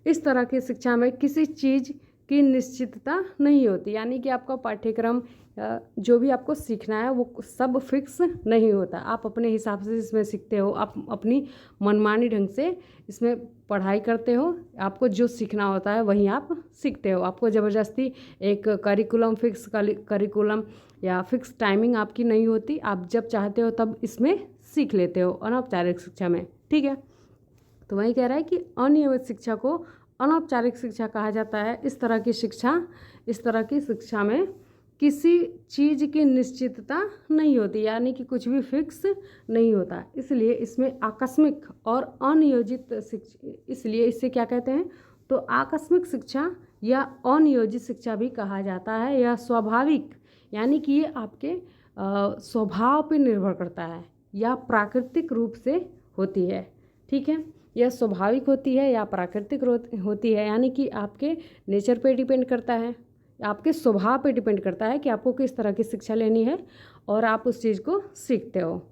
इस तरह की शिक्षा में किसी चीज़ की निश्चितता नहीं होती, यानी कि आपका पाठ्यक्रम जो भी आपको सीखना है वो सब फिक्स नहीं होता। आप अपने हिसाब से इसमें सीखते हो, आप अपनी मनमानी ढंग से इसमें पढ़ाई करते हो। आपको जो सीखना होता है वही आप सीखते हो। आपको ज़बरदस्ती एक फिक्स करिकुलम या फिक्स टाइमिंग आपकी नहीं होती। आप जब चाहते हो तब इसमें सीख लेते हो अनौपचारिक शिक्षा में। ठीक है, तो वही कह रहा है कि अनियमित शिक्षा को अनौपचारिक शिक्षा कहा जाता है। इस तरह की शिक्षा में किसी चीज़ की निश्चितता नहीं होती, यानी कि कुछ भी फिक्स नहीं होता। इसलिए इसमें आकस्मिक और अनियोजित शिक्षा, इसलिए इसे क्या कहते हैं, तो आकस्मिक शिक्षा या अनियोजित शिक्षा भी कहा जाता है। या स्वाभाविक, यानी कि ये आपके स्वभाव पर निर्भर करता है या प्राकृतिक रूप से होती है। ठीक है, यह स्वाभाविक होती है या प्राकृतिक होती है, यानी कि आपके नेचर पे डिपेंड करता है, आपके स्वभाव पे डिपेंड करता है कि आपको किस तरह की शिक्षा लेनी है और आप उस चीज़ को सीखते हो।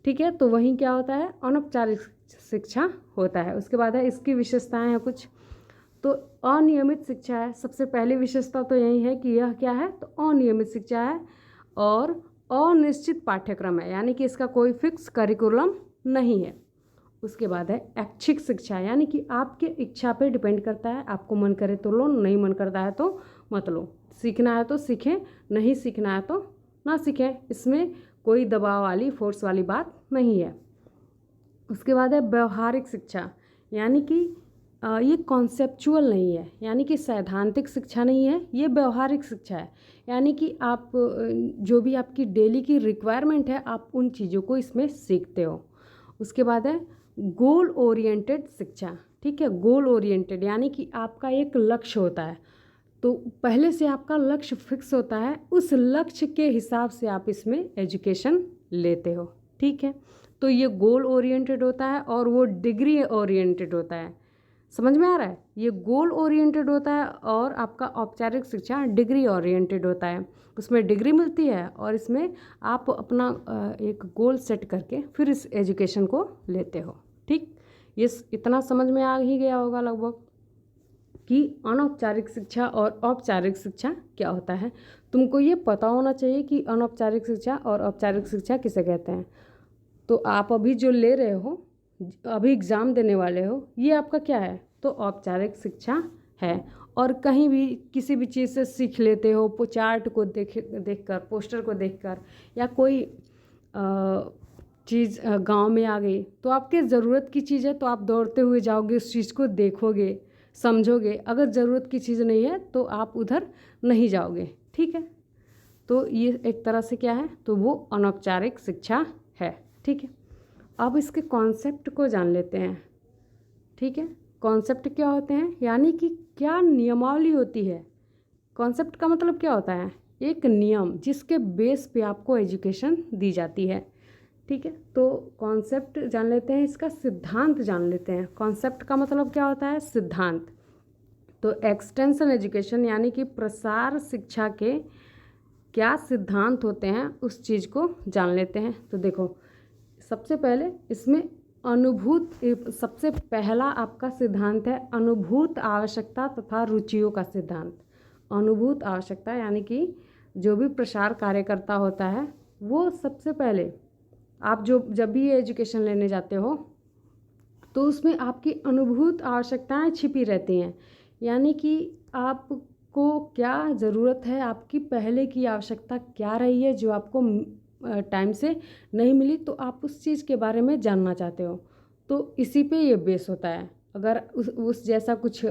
ठीक है, तो वहीं क्या होता है, अनौपचारिक शिक्षा होता है। उसके बाद है इसकी विशेषताएं हैं कुछ। तो अनियमित शिक्षा है, सबसे पहली विशेषता तो यही है कि यह क्या है, तो अनियमित शिक्षा है और अनिश्चित पाठ्यक्रम है, यानी कि इसका कोई फिक्स करिकुलम नहीं है। उसके बाद है ऐच्छिक शिक्षा, यानी कि आपके इच्छा पे डिपेंड करता है। आपको मन करे तो लो, नहीं मन करता है तो मत लो। सीखना है तो सीखें, नहीं सीखना है तो ना सीखें। इसमें कोई दबाव वाली, फोर्स वाली बात नहीं है। उसके बाद है व्यवहारिक शिक्षा, यानी कि ये कॉन्सेप्चुअल नहीं है, यानी कि सैद्धांतिक शिक्षा नहीं है, ये व्यवहारिक शिक्षा है। यानी कि आप जो भी आपकी डेली की रिक्वायरमेंट है, आप उन चीज़ों को इसमें सीखते हो। उसके बाद है गोल ओरिएंटेड शिक्षा। ठीक है, गोल ओरिएंटेड, यानी कि आपका एक लक्ष्य होता है, तो पहले से आपका लक्ष्य फिक्स होता है, उस लक्ष्य के हिसाब से आप इसमें एजुकेशन लेते हो। ठीक है, तो ये गोल ओरिएंटेड होता है और वो डिग्री ओरिएंटेड होता है। समझ में आ रहा है, ये गोल ओरिएंटेड होता है और आपका औपचारिक शिक्षा डिग्री ओरिएंटेड होता है। उसमें डिग्री मिलती है और इसमें आप अपना एक गोल सेट करके फिर इस एजुकेशन को लेते हो। ठीक, ये इतना समझ में आ ही गया होगा लगभग कि अनौपचारिक शिक्षा और औपचारिक शिक्षा क्या होता है। तुमको ये पता होना चाहिए कि अनौपचारिक शिक्षा और औपचारिक शिक्षा किसे कहते हैं। तो आप अभी जो ले रहे हो, अभी एग्ज़ाम देने वाले हो, ये आपका क्या है, तो औपचारिक शिक्षा है। और कहीं भी किसी भी चीज़ से सीख लेते हो, चार्ट को देखकर, पोस्टर को देखकर, या कोई चीज़ गांव में आ गई तो आपके ज़रूरत की चीज़ है तो आप दौड़ते हुए जाओगे, उस चीज़ को देखोगे, समझोगे। अगर ज़रूरत की चीज़ नहीं है तो आप उधर नहीं जाओगे, ठीक है। तो ये एक तरह से क्या है, तो वो अनौपचारिक शिक्षा है, ठीक है। अब इसके कॉन्सेप्ट को जान लेते हैं, ठीक है। कॉन्सेप्ट क्या होते हैं, यानी कि क्या नियमावली होती है। कॉन्सेप्ट का मतलब क्या होता है, एक नियम जिसके बेस पे आपको एजुकेशन दी जाती है, ठीक है। तो कॉन्सेप्ट जान लेते हैं, इसका सिद्धांत जान लेते हैं। कॉन्सेप्ट का मतलब क्या होता है, सिद्धांत। तो एक्सटेंशन एजुकेशन यानी कि प्रसार शिक्षा के क्या सिद्धांत होते हैं उस चीज़ को जान लेते हैं। तो देखो, सबसे पहले इसमें सबसे पहला आपका सिद्धांत है अनुभूत आवश्यकता तथा रुचियों का सिद्धांत। अनुभूत आवश्यकता यानी कि जो भी प्रसार कार्यकर्ता होता है वो सबसे पहले आप जब भी एजुकेशन लेने जाते हो तो उसमें आपकी अनुभूत आवश्यकताएं छिपी रहती हैं, यानी कि आपको क्या ज़रूरत है, आपकी पहले की आवश्यकता क्या रही है जो आपको टाइम से नहीं मिली, तो आप उस चीज़ के बारे में जानना चाहते हो। तो इसी पे ये बेस होता है। अगर उस जैसा कुछ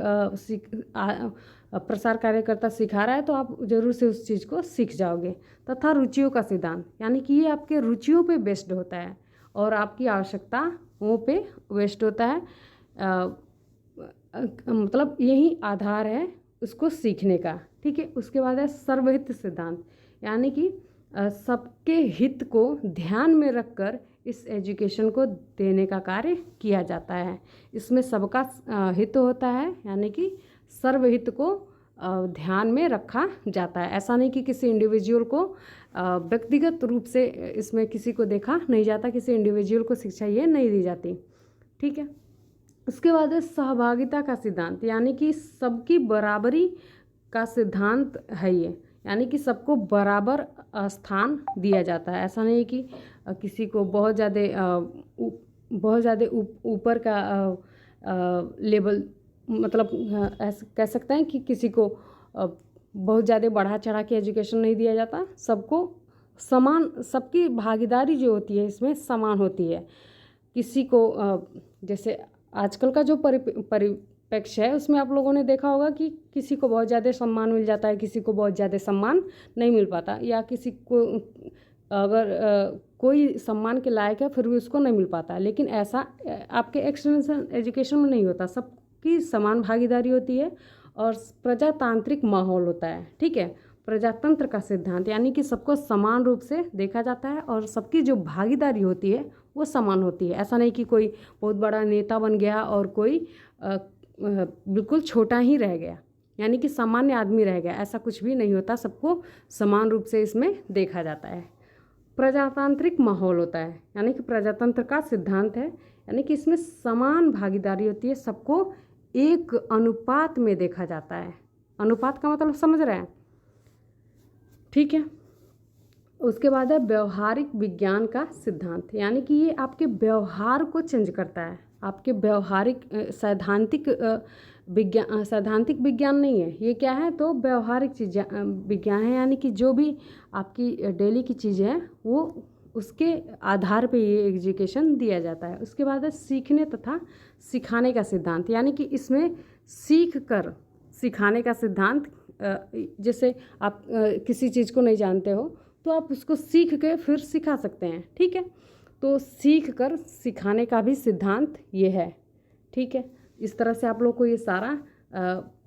प्रसार कार्यकर्ता सिखा रहा है तो आप ज़रूर से उस चीज़ को सीख जाओगे। तथा रुचियों का सिद्धांत यानी कि ये आपके रुचियों पे बेस्ड होता है और आपकी आवश्यकताओं पे बेस्ड होता है। मतलब यही आधार है उसको सीखने का, ठीक है। उसके बाद है सर्वहित सिद्धांत, यानी कि सबके हित को ध्यान में रखकर इस एजुकेशन को देने का कार्य किया जाता है। इसमें सबका हित होता है, यानी कि सर्वहित को ध्यान में रखा जाता है। ऐसा नहीं कि किसी इंडिविजुअल को व्यक्तिगत रूप से इसमें किसी को देखा नहीं जाता, किसी इंडिविजुअल को शिक्षा ये नहीं दी जाती, ठीक है। उसके बाद है सहभागिता का सिद्धांत, यानी कि सबकी बराबरी का सिद्धांत है ये, यानी कि सबको बराबर स्थान दिया जाता है। ऐसा नहीं कि किसी को बहुत ज़्यादा ऊपर का लेवल, मतलब ऐसा कह सकते हैं कि किसी को बहुत ज़्यादा बढ़ा चढ़ा के एजुकेशन नहीं दिया जाता। सबको समान, सबकी भागीदारी जो होती है इसमें समान होती है। किसी को जैसे आजकल का जो परिप्रेक्ष्य है उसमें आप लोगों ने देखा होगा कि किसी को बहुत ज़्यादा सम्मान मिल जाता है, किसी को बहुत ज़्यादा सम्मान नहीं मिल पाता, या किसी को अगर कोई सम्मान के लायक है फिर भी उसको नहीं मिल पाता। लेकिन ऐसा आपके एक्सटेंशन एजुकेशन में नहीं होता, सबकी समान भागीदारी होती है और प्रजातांत्रिक माहौल होता है, ठीक है। प्रजातंत्र का सिद्धांत यानी कि सबको समान रूप से देखा जाता है और सबकी जो भागीदारी होती है वो समान होती है। ऐसा नहीं कि कोई बहुत बड़ा नेता बन गया और कोई बिल्कुल छोटा ही रह गया, यानी कि सामान्य आदमी रह गया, ऐसा कुछ भी नहीं होता। सबको समान रूप से इसमें देखा जाता है। प्रजातांत्रिक माहौल होता है, यानी कि प्रजातंत्र का सिद्धांत है, यानी कि इसमें समान भागीदारी होती है, सबको एक अनुपात में देखा जाता है। अनुपात का मतलब समझ रहे हैं, ठीक है। उसके बाद है व्यवहारिक विज्ञान का सिद्धांत, यानी कि ये आपके व्यवहार को चेंज करता है। आपके व्यवहारिक सैद्धांतिक विज्ञान नहीं है ये, क्या है तो व्यवहारिक चीज़ विज्ञान है, यानी कि जो भी आपकी डेली की चीज़ें हैं वो उसके आधार पे ये एजुकेशन दिया जाता है। उसके बाद है सीखने तथा सिखाने का सिद्धांत, यानी कि इसमें सीख कर सिखाने का सिद्धांत। जैसे आप किसी चीज़ को नहीं जानते हो तो आप उसको सीख के फिर सिखा सकते हैं, ठीक है। तो सीख कर सिखाने का भी सिद्धांत ये है, ठीक है। इस तरह से आप लोग को ये सारा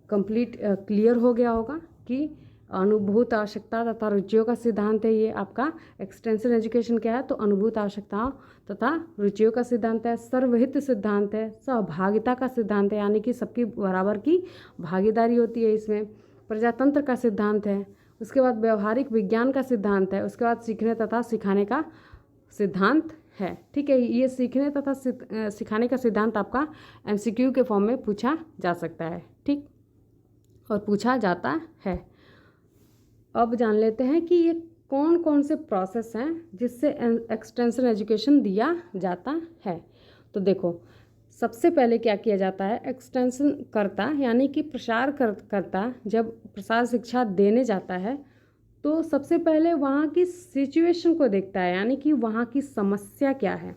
कंप्लीट क्लियर हो गया होगा कि अनुभूत आवश्यकता तथा रुचियों का सिद्धांत है ये आपका एक्सटेंशन एजुकेशन क्या है, तो अनुभूत आवश्यकताओं तथा रुचियों का सिद्धांत है। सर्वहित सिद्धांत है, सहभागिता का सिद्धांत है, यानी कि सबकी बराबर की भागीदारी होती है इसमें। प्रजातंत्र का सिद्धांत है, उसके बाद व्यवहारिक विज्ञान का सिद्धांत है, उसके बाद सीखने तथा सिखाने का सिद्धांत है, ठीक है। ये सीखने तथा सिखाने का सिद्धांत आपका एमसीक्यू के फॉर्म में पूछा जा सकता है, ठीक, और पूछा जाता है। अब जान लेते हैं कि ये कौन कौन से प्रोसेस हैं जिससे एक्सटेंशन एजुकेशन दिया जाता है। तो देखो, सबसे पहले क्या किया जाता है, एक्सटेंशन करता यानी कि प्रसार करता जब प्रसार शिक्षा देने जाता है तो सबसे पहले वहाँ की सिचुएशन को देखता है, यानी कि वहाँ की समस्या क्या है,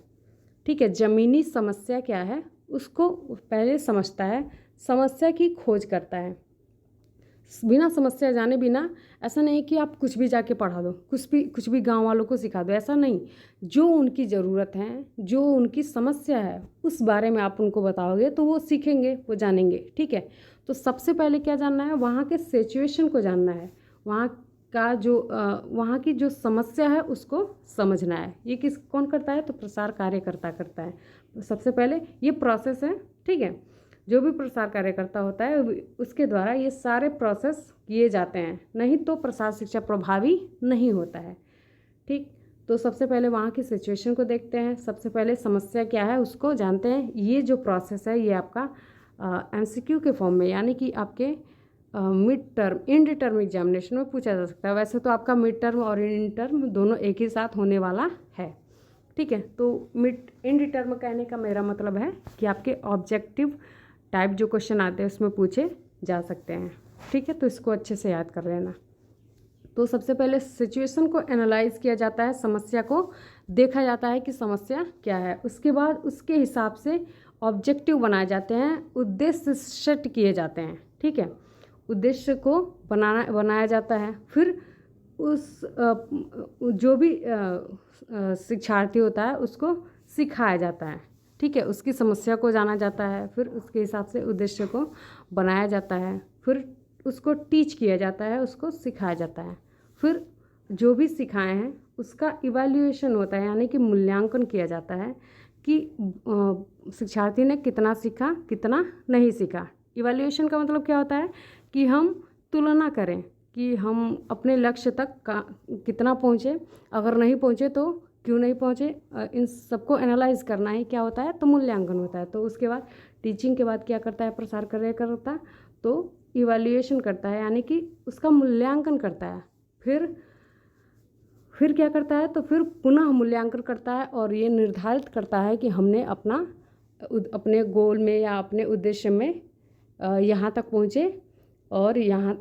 ठीक है। ज़मीनी समस्या क्या है उसको पहले समझता है, समस्या की खोज करता है। बिना समस्या जाने बिना, ऐसा नहीं कि आप कुछ भी जाके पढ़ा दो, कुछ भी गांव वालों को सिखा दो, ऐसा नहीं। जो उनकी ज़रूरत है, जो उनकी समस्या है, उस बारे में आप उनको बताओगे तो वो सीखेंगे, वो जानेंगे। ठीक है, तो सबसे पहले क्या जानना है, वहाँ के सिचुएशन को जानना है, वहाँ की जो समस्या है उसको समझना है। ये कौन करता है, तो प्रसार कार्यकर्ता करता है। सबसे पहले ये प्रोसेस है। ठीक है, जो भी प्रसार कार्यकर्ता होता है उसके द्वारा ये सारे प्रोसेस किए जाते हैं, नहीं तो प्रसार शिक्षा प्रभावी नहीं होता है। ठीक, तो सबसे पहले वहाँ की सिचुएशन को देखते हैं, सबसे पहले समस्या क्या है उसको जानते हैं। ये जो प्रोसेस है ये आपका MCQ के फॉर्म में, यानी कि आपके मिड टर्म इनडिटर्म एग्जामिनेशन में पूछा जा सकता है। वैसे तो आपका मिड टर्म और इन टर्म दोनों एक ही साथ होने वाला है। ठीक है, तो मिड इनडिटर्म कहने का मेरा मतलब है कि आपके ऑब्जेक्टिव टाइप जो क्वेश्चन आते हैं उसमें पूछे जा सकते हैं। ठीक है, तो इसको अच्छे से याद कर लेना। तो सबसे पहले सिचुएशन को एनालाइज किया जाता है, समस्या को देखा जाता है कि समस्या क्या है। उसके बाद उसके हिसाब से ऑब्जेक्टिव बनाए जाते हैं, उद्देश्य सेट किए जाते हैं। ठीक है, उद्देश्य को बनाया जाता है। फिर उस जो भी शिक्षार्थी होता है उसको सिखाया जाता है। ठीक है, उसकी समस्या को जाना जाता है, फिर उसके हिसाब से उद्देश्य को बनाया जाता है, फिर उसको टीच किया जाता है, उसको सिखाया जाता है। फिर जो भी सिखाए हैं उसका इवैल्यूएशन होता है, यानी कि मूल्यांकन किया जाता है कि शिक्षार्थी ने कितना सीखा, कितना नहीं सीखा। इवैल्यूएशन का मतलब क्या होता है कि हम तुलना करें कि हम अपने लक्ष्य तक कितना पहुँचे, अगर नहीं पहुँचे तो क्यों नहीं पहुँचे, इन सबको एनालाइज करना ही क्या होता है, तो मूल्यांकन होता है। तो उसके बाद टीचिंग के बाद क्या करता है प्रसार कार्यकर्ता, तो इवैल्यूएशन करता है, यानी कि उसका मूल्यांकन करता है। फिर क्या करता है, तो फिर पुनः मूल्यांकन करता है और ये निर्धारित करता है कि हमने अपने गोल में या अपने उद्देश्य में यहाँ तक पहुँचे और यहाँ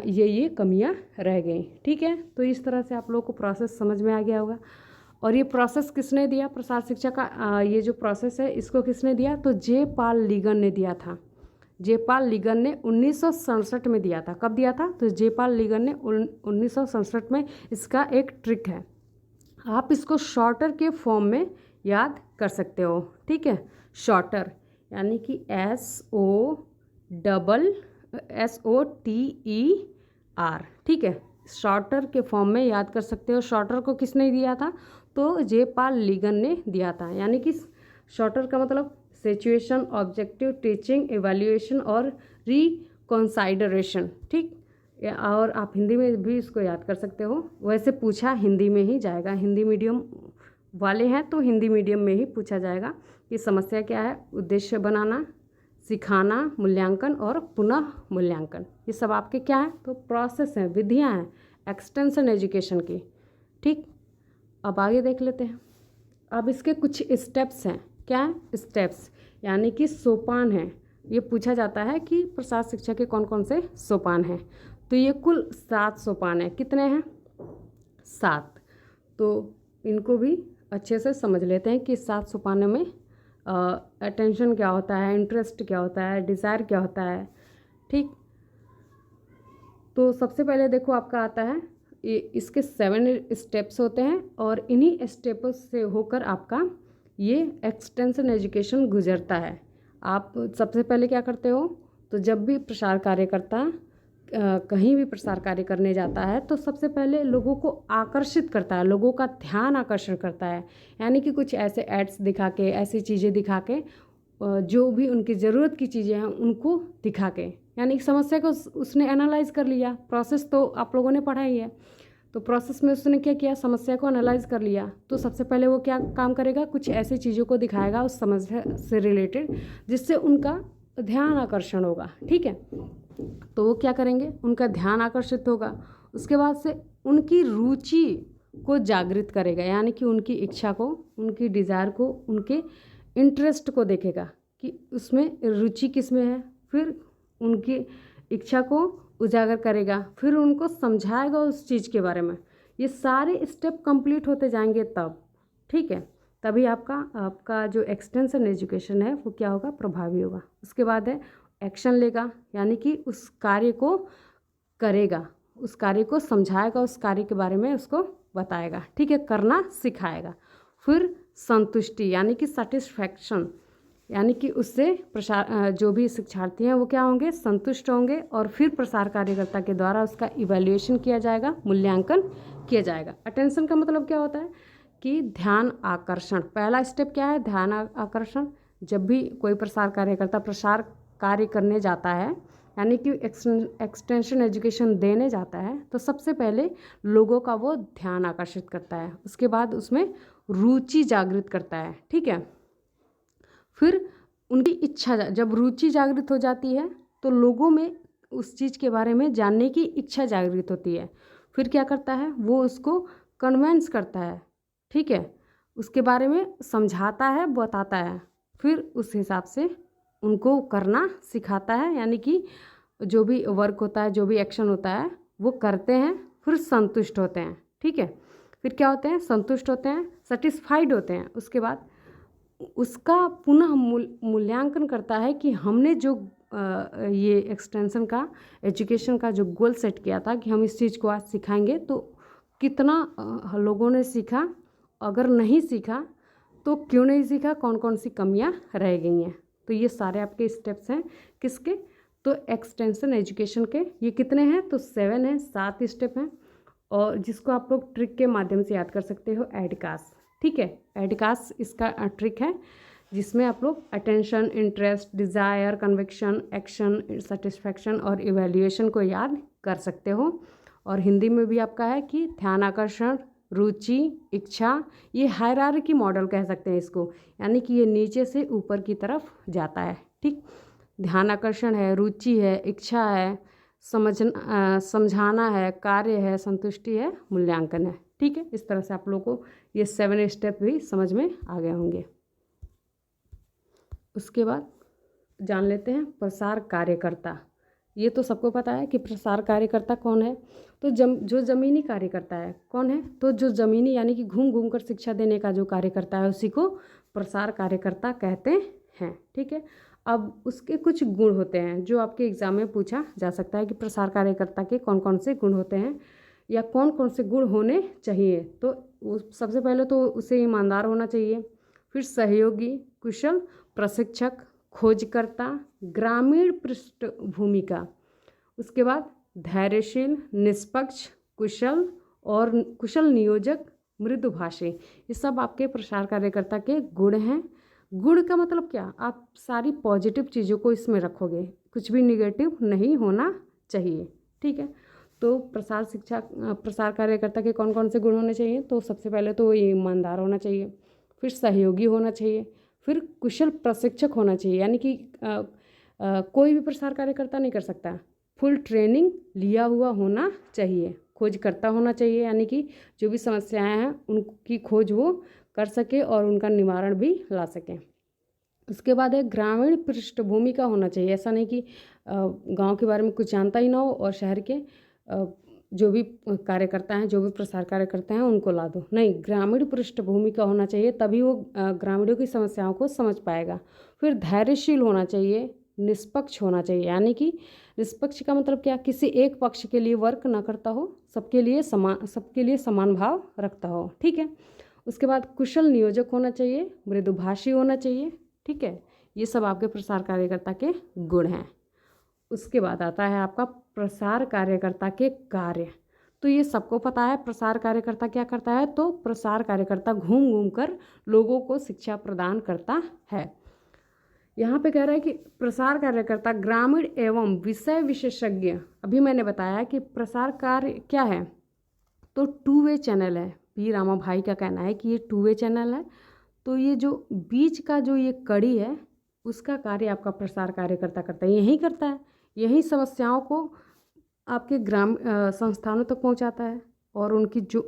ये कमियाँ रह गई। ठीक है, तो इस तरह से आप लोगों को प्रोसेस समझ में आ गया होगा। और ये प्रोसेस किसने दिया, प्रसार शिक्षा का ये जो प्रोसेस है इसको किसने दिया, तो जे.पाल लीगन ने दिया था। जे.पाल लीगन ने 1967 में दिया था। कब दिया था, तो जे.पाल लीगन ने 1967 में। इसका एक ट्रिक है, आप इसको शॉर्टर के फॉर्म में याद कर सकते हो। ठीक है, शॉर्टर यानी कि SOTER। ठीक है, शॉर्टर के फॉर्म में याद कर सकते हो। शॉर्टर को किसने दिया था, तो जे.पाल लीगन ने दिया था। यानी कि शॉर्टर का मतलब सिचुएशन, ऑब्जेक्टिव, टीचिंग, इवैल्यूएशन और रिकॉन्साइडरेशन। ठीक, और आप हिंदी में भी इसको याद कर सकते हो। वैसे पूछा हिंदी में ही जाएगा, हिंदी मीडियम वाले हैं तो हिंदी मीडियम में ही पूछा जाएगा कि समस्या क्या है, उद्देश्य बनाना, सिखाना, मूल्यांकन और पुनः मूल्यांकन। ये सब आपके क्या है, तो प्रोसेस हैं, विधियां हैं एक्सटेंशन एजुकेशन की। ठीक, अब आगे देख लेते हैं। अब इसके कुछ स्टेप्स हैं। क्या है, स्टेप्स यानी कि सोपान हैं। ये पूछा जाता है कि प्रसार शिक्षा के कौन कौन से सोपान हैं। तो ये कुल 7 सोपान हैं। कितने हैं, 7। तो इनको भी अच्छे से समझ लेते हैं कि 7 सोपानों में अटेंशन क्या होता है, इंटरेस्ट क्या होता है, डिज़ायर क्या होता है। ठीक, तो सबसे पहले देखो आपका आता है, इसके 7 स्टेप्स होते हैं और इन्हीं स्टेप्स से होकर आपका ये एक्सटेंशन एजुकेशन गुजरता है। आप सबसे पहले क्या करते हो, तो जब भी प्रसार कार्यकर्ता कहीं भी प्रसार कार्य करने जाता है तो सबसे पहले लोगों को आकर्षित करता है, लोगों का ध्यान आकर्षण करता है। यानी कि कुछ ऐसे एड्स दिखा के, ऐसी चीज़ें दिखा के, जो भी उनकी ज़रूरत की चीज़ें हैं उनको दिखा के, यानी कि समस्या को उसने एनालाइज कर लिया। प्रोसेस तो आप लोगों ने पढ़ा ही है, तो प्रोसेस में उसने क्या किया, समस्या को एनालाइज कर लिया। तो सबसे पहले वो क्या काम करेगा, कुछ ऐसी चीज़ों को दिखाएगा उस समस्या से रिलेटेड जिससे उनका ध्यान आकर्षण होगा। ठीक है, तो वो क्या करेंगे, उनका ध्यान आकर्षित होगा। उसके बाद से उनकी रुचि को जागृत करेगा, यानी कि उनकी इच्छा को, उनकी डिज़ायर को, उनके इंटरेस्ट को देखेगा कि उसमें रुचि किस में है। फिर उनकी इच्छा को उजागर करेगा, फिर उनको समझाएगा उस चीज़ के बारे में। ये सारे स्टेप कंप्लीट होते जाएंगे तब, ठीक है, तभी आपका जो एक्सटेंशन एजुकेशन है वो क्या होगा, प्रभावी होगा। उसके बाद है एक्शन लेगा, यानी कि उस कार्य को करेगा, उस कार्य को समझाएगा, उस कार्य के बारे में उसको बताएगा, ठीक है, करना सिखाएगा। फिर संतुष्टि यानी कि सेटिस्फैक्शन, यानी कि उससे प्रसार जो भी शिक्षार्थी हैं वो क्या होंगे, संतुष्ट होंगे। और फिर प्रसार कार्यकर्ता के द्वारा उसका इवैल्यूएशन किया जाएगा, मूल्यांकन किया जाएगा। अटेंशन का मतलब क्या होता है कि ध्यान आकर्षण। पहला स्टेप क्या है, ध्यान आकर्षण। जब भी कोई प्रसार कार्यकर्ता प्रसार कार्य करने जाता है, यानी कि एक्सटेंशन एजुकेशन देने जाता है, तो सबसे पहले लोगों का वो ध्यान आकर्षित करता है, उसके बाद उसमें रुचि जागृत करता है, ठीक है। फिर उनकी इच्छा, जब रुचि जागृत हो जाती है तो लोगों में उस चीज़ के बारे में जानने की इच्छा जागृत होती है। फिर क्या करता है, वो उसको कन्वेंस करता है, ठीक है, उसके बारे में समझाता है, बताता है। फिर उस हिसाब से उनको करना सिखाता है, यानी कि जो भी वर्क होता है, जो भी एक्शन होता है वो करते हैं, फिर संतुष्ट होते हैं, ठीक है। फिर क्या होते हैं, संतुष्ट होते हैं, सेटिस्फाइड होते हैं। उसके बाद उसका पुनः मूल्यांकन करता है कि हमने जो ये एक्सटेंशन का, एजुकेशन का जो गोल सेट किया था कि हम इस चीज़ को आज सिखाएंगे, तो कितना लोगों ने सीखा, अगर नहीं सीखा तो क्यों नहीं सीखा, कौन कौन सी कमियां रह गई हैं। तो ये सारे आपके स्टेप्स हैं किसके, तो एक्सटेंशन एजुकेशन के। ये कितने हैं, तो 7 हैं, 7 स्टेप हैं, और जिसको आप लोग ट्रिक के माध्यम से याद कर सकते हो, एडकास, ठीक है। एडकास इसका ट्रिक है, जिसमें आप लोग attention, interest, desire, conviction, action, satisfaction और इवैल्यूएशन को याद कर सकते हो। और हिंदी में भी आपका है कि ध्यान आकर्षण, रुचि, इच्छा, ये हायरार्की मॉडल कह सकते हैं इसको, यानी कि ये नीचे से ऊपर की तरफ जाता है, ठीक। ध्यान आकर्षण है, रुचि है, इच्छा है, समझाना है, कार्य है, संतुष्टि है, मूल्यांकन है, ठीक है। इस तरह से आप लोगों को ये 7 स्टेप भी समझ में आ गए होंगे। उसके बाद जान लेते हैं प्रसार कार्यकर्ता। ये तो सबको पता है कि प्रसार कार्यकर्ता कौन है, तो जो ज़मीनी कार्यकर्ता है कौन है, तो जो ज़मीनी यानी कि घूम घूम कर शिक्षा देने का जो कार्यकर्ता है उसी को प्रसार कार्यकर्ता कहते हैं, ठीक है। अब उसके कुछ गुण होते हैं जो आपके एग्ज़ाम में पूछा जा सकता है कि प्रसार कार्यकर्ता के कौन कौन से गुण होते हैं या कौन कौन से गुण होने चाहिए। तो सबसे पहले तो उसे ईमानदार होना चाहिए, फिर सहयोगी, कुशल प्रशिक्षक, खोजकर्ता, ग्रामीण पृष्ठभूमि का, उसके बाद धैर्यशील, निष्पक्ष, कुशल नियोजक, मृदुभाषी। ये सब आपके प्रसार कार्यकर्ता के गुण हैं। गुण का मतलब क्या, आप सारी पॉजिटिव चीज़ों को इसमें रखोगे, कुछ भी निगेटिव नहीं होना चाहिए, ठीक है। तो प्रसार कार्यकर्ता के कौन कौन से गुण होने चाहिए, तो सबसे पहले तो ईमानदार होना चाहिए, फिर सहयोगी होना चाहिए, फिर कुशल प्रशिक्षक होना चाहिए, यानी कि कोई भी प्रसार कार्यकर्ता नहीं कर सकता, फुल ट्रेनिंग लिया हुआ होना चाहिए, खोजकर्ता होना चाहिए, यानी कि जो भी समस्याएं हैं उनकी खोज वो कर सके और उनका निवारण भी ला सके। उसके बाद है ग्रामीण पृष्ठभूमि का होना चाहिए, ऐसा नहीं कि गांव के बारे में कुछ जानता ही ना हो और शहर के जो भी कार्यकर्ता हैं, जो भी प्रसार कार्यकर्ता हैं उनको ला दो, नहीं, ग्रामीण पृष्ठभूमि का होना चाहिए, तभी वो ग्रामीणों की समस्याओं को समझ पाएगा। फिर धैर्यशील होना चाहिए, निष्पक्ष होना चाहिए, यानी कि निष्पक्ष का मतलब क्या, किसी एक पक्ष के लिए वर्क ना करता हो, सबके लिए समान भाव रखता हो, ठीक है। उसके बाद कुशल नियोजक होना चाहिए, मृदुभाषी होना चाहिए, ठीक है। ये सब आपके प्रसार कार्यकर्ता के गुण हैं। उसके बाद आता है आपका प्रसार कार्यकर्ता के कार्य। तो ये सबको पता है प्रसार कार्यकर्ता क्या करता है, तो प्रसार कार्यकर्ता घूम घूम कर लोगों को शिक्षा प्रदान करता है। यहाँ पे कह रहा है कि प्रसार कार्यकर्ता ग्रामीण एवं विषय विशेषज्ञ। अभी मैंने बताया कि प्रसार कार्य क्या है, तो 2 वे चैनल है। पी रामा भाई का कहना है कि ये 2 वे चैनल है, तो ये जो बीच का जो ये कड़ी है उसका कार्य आपका प्रसार कार्यकर्ता करता है, यही करता है, यही समस्याओं को आपके संस्थानों तक पहुंचाता है और उनकी जो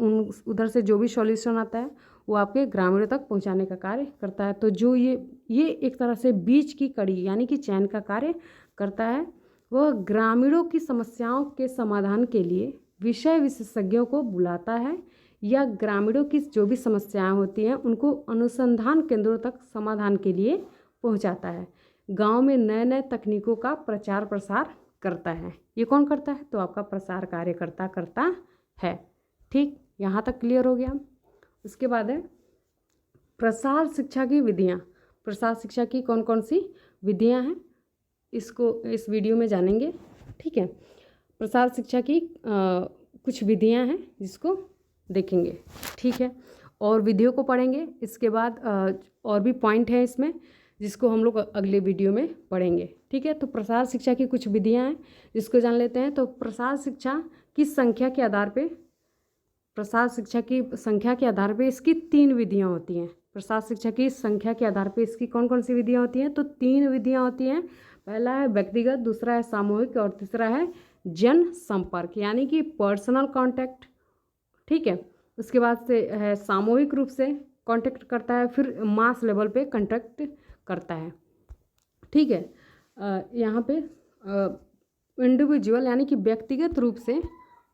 उधर से जो भी सॉल्यूशन आता है वो आपके ग्रामीणों तक पहुंचाने का कार्य करता है। तो जो ये एक तरह से बीच की कड़ी यानी कि चैन का कार्य करता है, वह ग्रामीणों की समस्याओं के समाधान के लिए विषय विशेषज्ञों को बुलाता है या ग्रामीणों की जो भी समस्याएं होती हैं उनको अनुसंधान केंद्रों तक समाधान के लिए पहुंचाता है। गांव में नए नए तकनीकों का प्रचार प्रसार करता है। ये कौन करता है? तो आपका प्रसार कार्यकर्ता करता है। ठीक, यहाँ तक क्लियर हो गया। उसके बाद है प्रसार शिक्षा की विधियाँ। प्रसार शिक्षा की कौन कौन सी विधियाँ हैं, इसको इस वीडियो में जानेंगे। ठीक है, प्रसार शिक्षा की कुछ विधियाँ हैं जिसको देखेंगे। ठीक है, और विधियों को पढ़ेंगे। इसके बाद और भी पॉइंट है इसमें जिसको हम लोग अगले वीडियो में पढ़ेंगे। ठीक है, तो प्रसार शिक्षा की कुछ विधियाँ हैं जिसको जान लेते हैं। तो प्रसार शिक्षा की संख्या के आधार पे, प्रसार शिक्षा की संख्या के आधार पे इसकी 3 विधियाँ होती हैं। प्रसार शिक्षा की संख्या के आधार पे इसकी कौन कौन सी विधियाँ होती हैं? तो 3 विधियाँ होती हैं। पहला है व्यक्तिगत, दूसरा है सामूहिक और तीसरा है जन संपर्क, यानी कि पर्सनल कांटेक्ट। ठीक है, उसके बाद से है सामूहिक रूप से कांटेक्ट करता है, फिर मास लेवल पे कांटेक्ट करता है। ठीक है, यहाँ पे इंडिविजुअल यानी कि व्यक्तिगत रूप से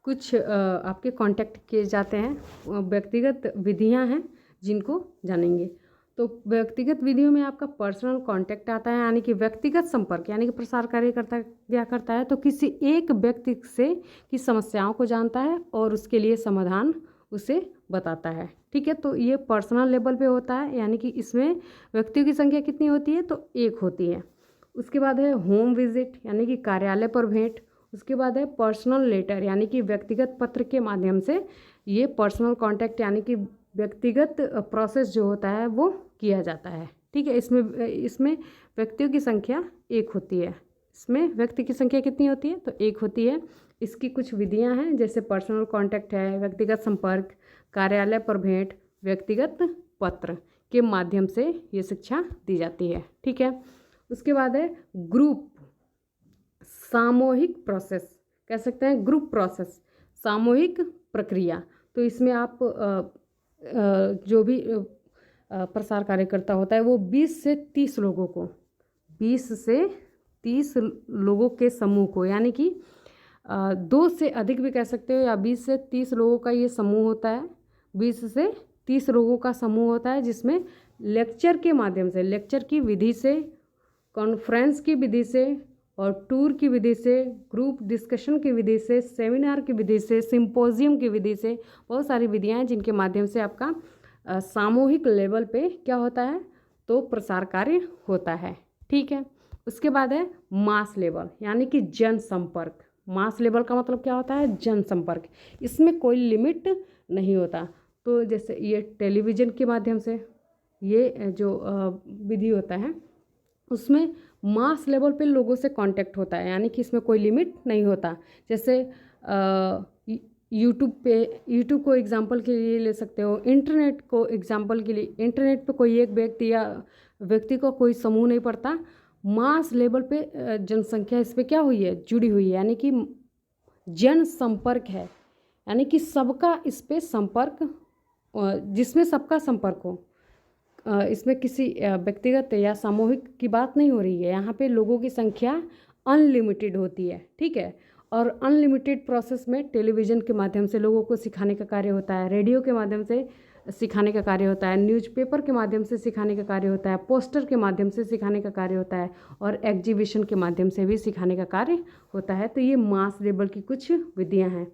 कुछ आपके कांटेक्ट किए जाते हैं। व्यक्तिगत विधियाँ हैं जिनको जानेंगे। तो व्यक्तिगत विधियों में आपका पर्सनल कांटेक्ट आता है, यानी कि व्यक्तिगत संपर्क, यानी कि प्रसार कार्यकर्ता क्या करता है? तो किसी एक व्यक्ति से की समस्याओं को जानता है और उसके लिए समाधान उसे बताता है। ठीक है, तो ये पर्सनल लेवल पे होता है, यानी कि इसमें व्यक्तियों की संख्या कितनी होती है? तो 1 होती है। उसके बाद है होम विजिट, यानी कि कार्यालय पर भेंट। उसके बाद है पर्सनल लेटर, यानी कि व्यक्तिगत पत्र के माध्यम से ये पर्सनल कांटेक्ट यानी कि व्यक्तिगत प्रोसेस जो होता है वो किया जाता है। ठीक है, इसमें व्यक्तियों की संख्या 1 होती है। इसमें व्यक्ति की संख्या कितनी होती है? तो 1 होती है। इसकी कुछ विधियां हैं, जैसे पर्सनल कांटेक्ट है, व्यक्तिगत संपर्क, कार्यालय पर भेंट, व्यक्तिगत पत्र के माध्यम से ये शिक्षा दी जाती है। ठीक है, उसके बाद है ग्रुप सामूहिक प्रोसेस, कह सकते हैं ग्रुप प्रोसेस, सामूहिक प्रक्रिया। तो इसमें आप जो भी प्रसार कार्यकर्ता होता है वो 20 से 30 लोगों को, 20 से 30 लोगों के समूह को, यानी कि 2 से अधिक भी कह सकते हो, या 20 से 30 लोगों का ये समूह होता है। 20 से 30 लोगों का समूह होता है जिसमें लेक्चर के माध्यम से, लेक्चर की विधि से, कॉन्फ्रेंस की विधि से और टूर की विधि से, ग्रुप डिस्कशन की विधि से, सेमिनार की विधि से, सिंपोजियम की विधि से, बहुत सारी विधियां हैं जिनके माध्यम से आपका सामूहिक लेवल पे क्या होता है? तो प्रसार कार्य होता है। ठीक है, उसके बाद है मास लेवल, यानी कि जनसंपर्क। मास लेवल का मतलब क्या होता है? जनसंपर्क। इसमें कोई लिमिट नहीं होता। तो जैसे ये टेलीविज़न के माध्यम से ये जो विधि होता है उसमें मास लेवल पे लोगों से कांटेक्ट होता है, यानी कि इसमें कोई लिमिट नहीं होता। जैसे यूट्यूब को एग्जांपल के लिए ले सकते हो, इंटरनेट को एग्जांपल के लिए। इंटरनेट पे कोई एक व्यक्ति को कोई समूह नहीं पड़ता, मास लेवल पे जनसंख्या इस पर क्या हुई है? जुड़ी हुई है, यानी कि जन संपर्क है, यानी कि सबका इस पे संपर्क, जिसमें सबका संपर्क हो। इसमें किसी व्यक्तिगत या सामूहिक की बात नहीं हो रही है। यहाँ पे लोगों की संख्या अनलिमिटेड होती है। ठीक है, और अनलिमिटेड प्रोसेस में टेलीविज़न के माध्यम से लोगों को सिखाने का कार्य होता है, रेडियो के माध्यम से सिखाने का कार्य होता है, न्यूज़पेपर के माध्यम से सिखाने का कार्य होता है, पोस्टर के माध्यम से सिखाने का कार्य होता है और एग्जीबिशन के माध्यम से भी सिखाने का कार्य होता है। तो ये मास लेवल की कुछ विधियाँ हैं।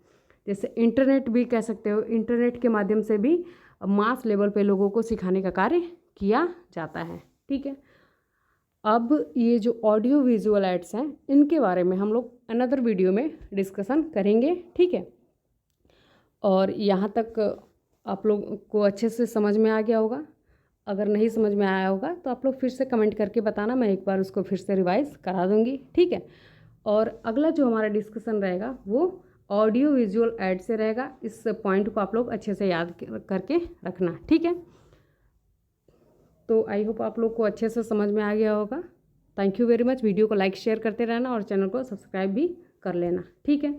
जैसे इंटरनेट भी कह सकते हो, इंटरनेट के माध्यम से भी मास लेवल पे लोगों को सिखाने का कार्य किया जाता है। ठीक है, अब ये जो ऑडियो विजुअल एड्स हैं इनके बारे में हम लोग अनदर वीडियो में डिस्कशन करेंगे। ठीक है, और यहाँ तक आप लोग को अच्छे से समझ में आ गया होगा। अगर नहीं समझ में आया होगा तो आप लोग फिर से कमेंट करके बताना, मैं एक बार उसको फिर से रिवाइज करा दूँगी। ठीक है, और अगला जो हमारा डिस्कशन रहेगा वो ऑडियो विजुअल ऐड से रहेगा। इस पॉइंट को आप लोग अच्छे से याद करके रखना। ठीक है, तो आई होप आप लोग को अच्छे से समझ में आ गया होगा। Thank you very much. Video को लाइक शेयर करते रहना और चैनल को सब्सक्राइब भी कर लेना। ठीक है।